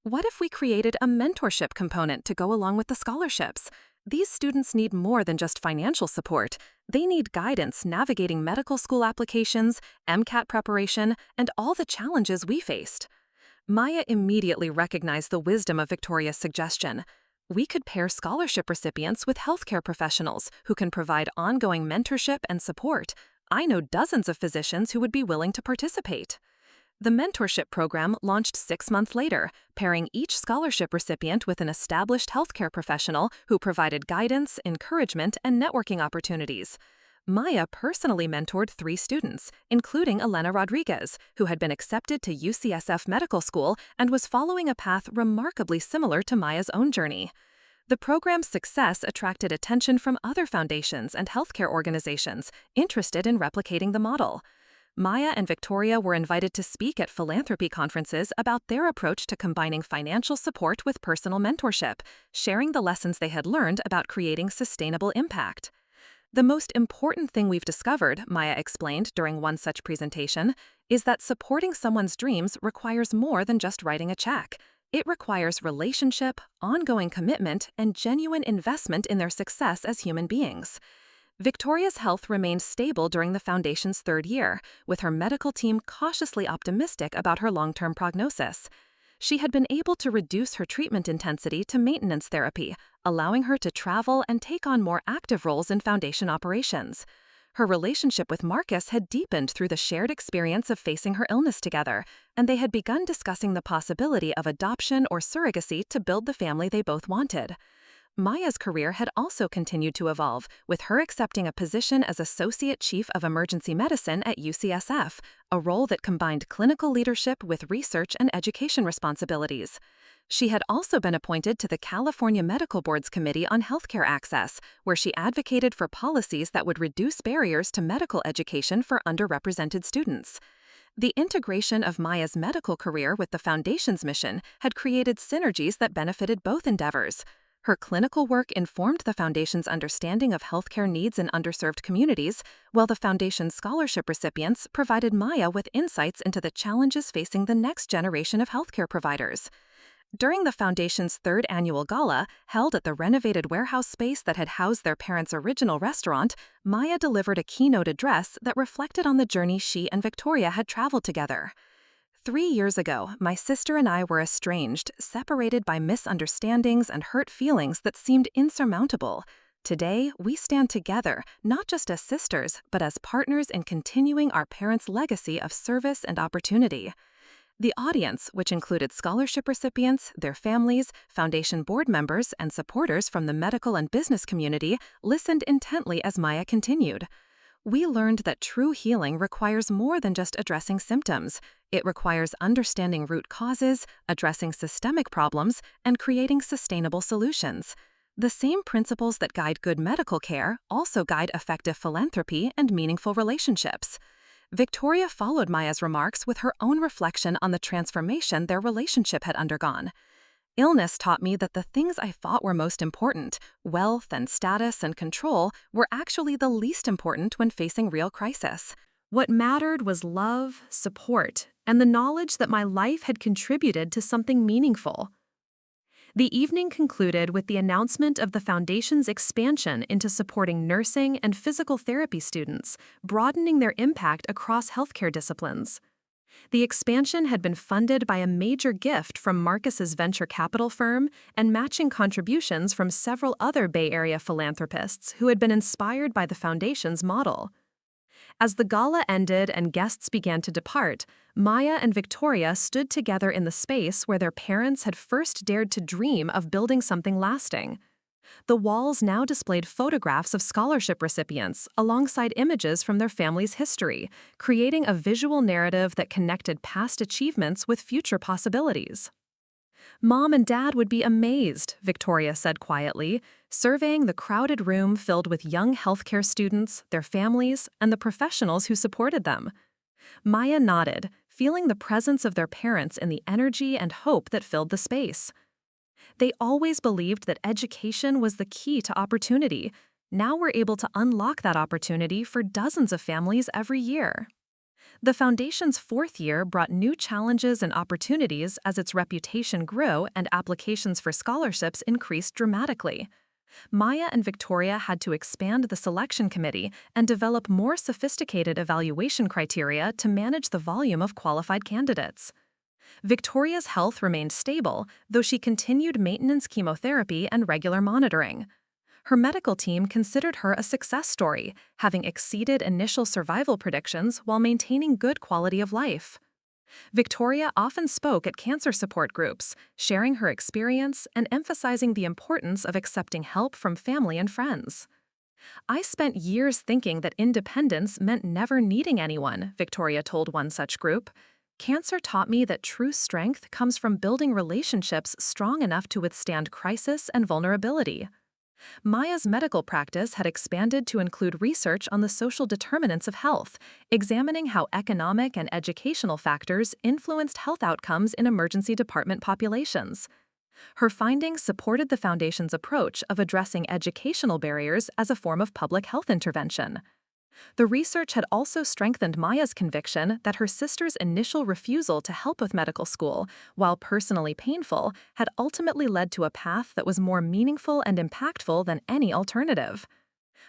S3: "What if we created a mentorship component to go along with the scholarships? These students need more than just financial support. They need guidance navigating medical school applications, MCAT preparation, and all the challenges we faced." Maya immediately recognized the wisdom of Victoria's suggestion. "We could pair scholarship recipients with healthcare professionals who can provide ongoing mentorship and support. I know dozens of physicians who would be willing to participate." The mentorship program launched 6 months later, pairing each scholarship recipient with an established healthcare professional who provided guidance, encouragement, and networking opportunities. Maya personally mentored 3 students, including Elena Rodriguez, who had been accepted to UCSF Medical School and was following a path remarkably similar to Maya's own journey. The program's success attracted attention from other foundations and healthcare organizations interested in replicating the model. Maya and Victoria were invited to speak at philanthropy conferences about their approach to combining financial support with personal mentorship, sharing the lessons they had learned about creating sustainable impact. "The most important thing we've discovered," Maya explained during one such presentation, "is that supporting someone's dreams requires more than just writing a check. It requires relationship, ongoing commitment, and genuine investment in their success as human beings." Victoria's health remained stable during the foundation's 3rd year, with her medical team cautiously optimistic about her long-term prognosis. She had been able to reduce her treatment intensity to maintenance therapy, allowing her to travel and take on more active roles in foundation operations. Her relationship with Marcus had deepened through the shared experience of facing her illness together, and they had begun discussing the possibility of adoption or surrogacy to build the family they both wanted. Maya's career had also continued to evolve, with her accepting a position as Associate Chief of Emergency Medicine at UCSF, a role that combined clinical leadership with research and education responsibilities. She had also been appointed to the California Medical Board's Committee on Healthcare Access, where she advocated for policies that would reduce barriers to medical education for underrepresented students. The integration of Maya's medical career with the Foundation's mission had created synergies that benefited both endeavors. Her clinical work informed the Foundation's understanding of healthcare needs in underserved communities, while the Foundation's scholarship recipients provided Maya with insights into the challenges facing the next generation of healthcare providers. During the Foundation's 3rd annual gala, held at the renovated warehouse space that had housed their parents' original restaurant, Maya delivered a keynote address that reflected on the journey she and Victoria had traveled together. 3 years ago, my sister and I were estranged, separated by misunderstandings and hurt feelings that seemed insurmountable. Today, we stand together, not just as sisters, but as partners in continuing our parents' legacy of service and opportunity. The audience, which included scholarship recipients, their families, Foundation board members, and supporters from the medical and business community, listened intently as Maya continued. We learned that true healing requires more than just addressing symptoms. It requires understanding root causes, addressing systemic problems, and creating sustainable solutions. The same principles that guide good medical care also guide effective philanthropy and meaningful relationships. Victoria followed Maya's remarks with her own reflection on the transformation their relationship had undergone. Illness taught me that the things I thought were most important, wealth and status and control, were actually the least important when facing real crisis.
S1: What mattered was love, support, and the knowledge that my life had contributed to something meaningful. The evening concluded with the announcement of the Foundation's expansion into supporting nursing and physical therapy students, broadening their impact across healthcare disciplines. The expansion had been funded by a major gift from Marcus's venture capital firm and matching contributions from several other Bay Area philanthropists who had been inspired by the Foundation's model. As the gala ended and guests began to depart, Maya and Victoria stood together in the space where their parents had first dared to dream of building something lasting. The walls now displayed photographs of scholarship recipients alongside images from their family's history, creating a visual narrative that connected past achievements with future possibilities. "Mom and Dad would be amazed," Victoria said quietly, surveying the crowded room filled with young healthcare students, their families, and the professionals who supported them. Maya nodded, feeling the presence of their parents in the energy and hope that filled the space. They always believed that education was the key to opportunity. Now we're able to unlock that opportunity for dozens of families every year. The Foundation's fourth year brought new challenges and opportunities as its reputation grew and applications for scholarships increased dramatically. Maya and Victoria had to expand the selection committee and develop more sophisticated evaluation criteria to manage the volume of qualified candidates. Victoria's health remained stable, though she continued maintenance chemotherapy and regular monitoring. Her medical team considered her a success story, having exceeded initial survival predictions while maintaining good quality of life. Victoria often spoke at cancer support groups, sharing her experience and emphasizing the importance of accepting help from family and friends. "I spent years thinking that independence meant never needing anyone," Victoria told one such group. "Cancer taught me that true strength comes from building relationships strong enough to withstand crisis and vulnerability." Maya's medical practice had expanded to include research on the social determinants of health, examining how economic and educational factors influenced health outcomes in emergency department populations. Her findings supported the Foundation's approach of addressing educational barriers as a form of public health intervention. The research had also strengthened Maya's conviction that her sister's initial refusal to help with medical school, while personally painful, had ultimately led to a path that was more meaningful and impactful than any alternative.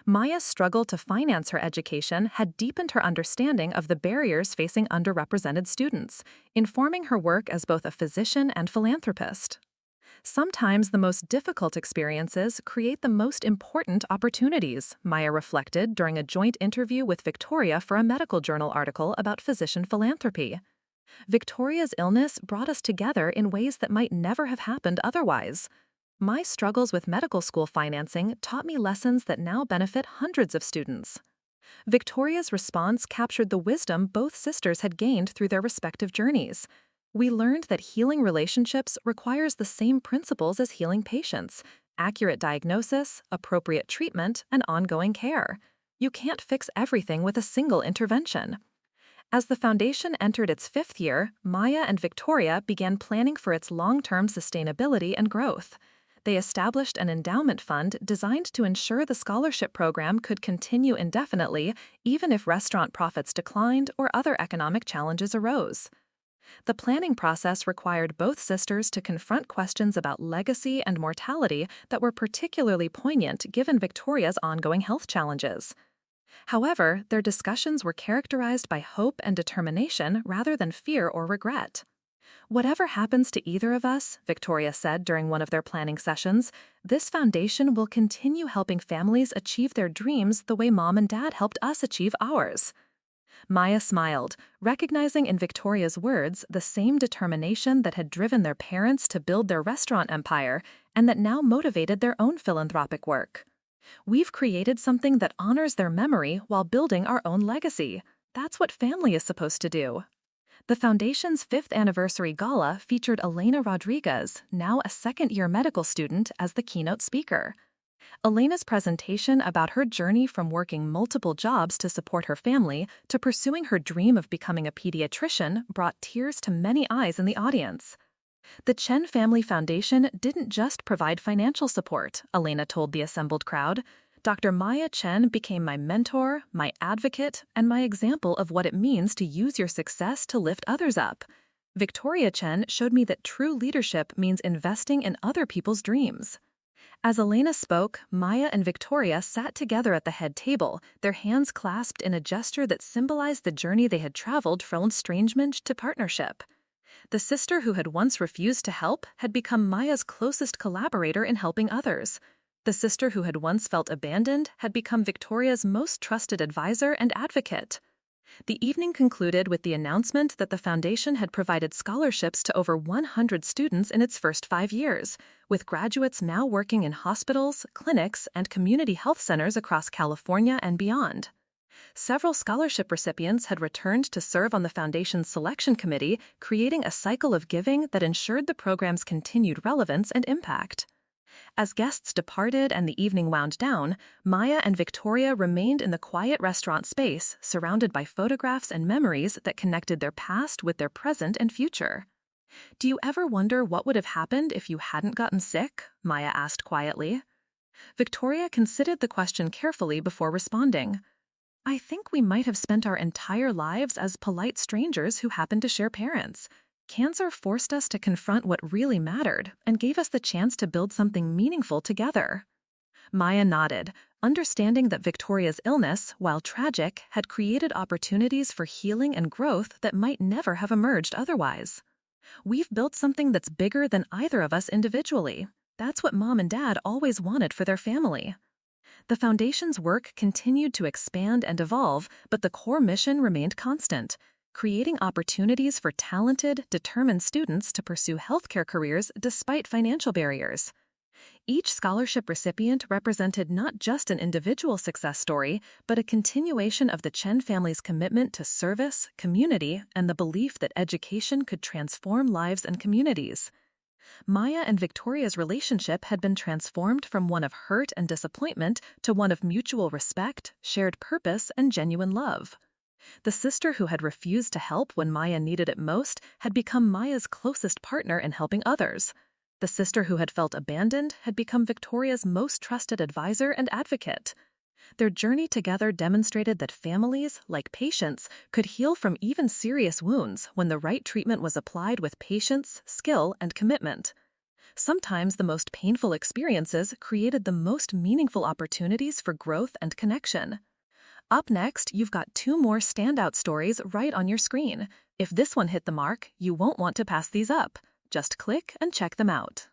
S1: Maya's struggle to finance her education had deepened her understanding of the barriers facing underrepresented students, informing her work as both a physician and philanthropist. "Sometimes the most difficult experiences create the most important opportunities," Maya reflected during a joint interview with Victoria for a medical journal article about physician philanthropy. "Victoria's illness brought us together in ways that might never have happened otherwise. My struggles with medical school financing taught me lessons that now benefit hundreds of students." Victoria's response captured the wisdom both sisters had gained through their respective journeys. "We learned that healing relationships requires the same principles as healing patients: accurate diagnosis, appropriate treatment, and ongoing care. You can't fix everything with a single intervention." As the Foundation entered its fifth year, Maya and Victoria began planning for its long-term sustainability and growth. They established an endowment fund designed to ensure the scholarship program could continue indefinitely, even if restaurant profits declined or other economic challenges arose. The planning process required both sisters to confront questions about legacy and mortality that were particularly poignant given Victoria's ongoing health challenges. However, their discussions were characterized by hope and determination rather than fear or regret. "Whatever happens to either of us," Victoria said during one of their planning sessions, "this foundation will continue helping families achieve their dreams the way Mom and Dad helped us achieve ours." Maya smiled, recognizing in Victoria's words the same determination that had driven their parents to build their restaurant empire and that now motivated their own philanthropic work.
S3: We've created something that honors their memory while building our own legacy. That's what family is supposed to do. The Foundation's 5th anniversary gala featured Elena Rodriguez, now a second-year medical student, as the keynote speaker. Elena's presentation about her journey from working multiple jobs to support her family to pursuing her dream of becoming a pediatrician brought tears to many eyes in the audience. The Chen Family Foundation didn't just provide financial support, Elena told the assembled crowd. Dr. Maya Chen became my mentor, my advocate, and my example of what it means to use your success to lift others up. Victoria Chen showed me that true leadership means investing in other people's dreams. As Elena spoke, Maya and Victoria sat together at the head table, their hands clasped in a gesture that symbolized the journey they had traveled from estrangement to partnership. The sister who had once refused to help had become Maya's closest collaborator in helping others. The sister who had once felt abandoned had become Victoria's most trusted advisor and advocate. The evening concluded with the announcement that the foundation had provided scholarships to over 100 students in its first 5 years, with graduates now working in hospitals, clinics, and community health centers across California and beyond. Several scholarship recipients had returned to serve on the foundation's selection committee, creating a cycle of giving that ensured the program's continued relevance and impact. As guests departed and the evening wound down, Maya and Victoria remained in the quiet restaurant space, surrounded by photographs and memories that connected their past with their present and future. "Do you ever wonder what would have happened if you hadn't gotten sick?" Maya asked quietly. Victoria considered the question carefully before responding. "I think we might have spent our entire lives as polite strangers who happened to share parents. Cancer forced us to confront what really mattered and gave us the chance to build something meaningful together." Maya nodded, understanding that Victoria's illness, while tragic, had created opportunities for healing and growth that might never have emerged otherwise. "We've built something that's bigger than either of us individually. That's what Mom and Dad always wanted for their family." The foundation's work continued to expand and evolve, but the core mission remained constant: creating opportunities for talented, determined students to pursue healthcare careers despite financial barriers. Each scholarship recipient represented not just an individual success story, but a continuation of the Chen family's commitment to service, community, and the belief that education could transform lives and communities. Maya and Victoria's relationship had been transformed from one of hurt and disappointment to one of mutual respect, shared purpose, and genuine love. The sister who had refused to help when Maya needed it most had become Maya's closest partner in helping others. The sister who had felt abandoned had become Victoria's most trusted advisor and advocate. Their journey together demonstrated that families, like patients, could heal from even serious wounds when the right treatment was applied with patience, skill, and commitment. Sometimes the most painful experiences created the most meaningful opportunities for growth and connection. Up next, you've got 2 more standout stories right on your screen. If this one hit the mark, you won't want to pass these up. Just click and check them out.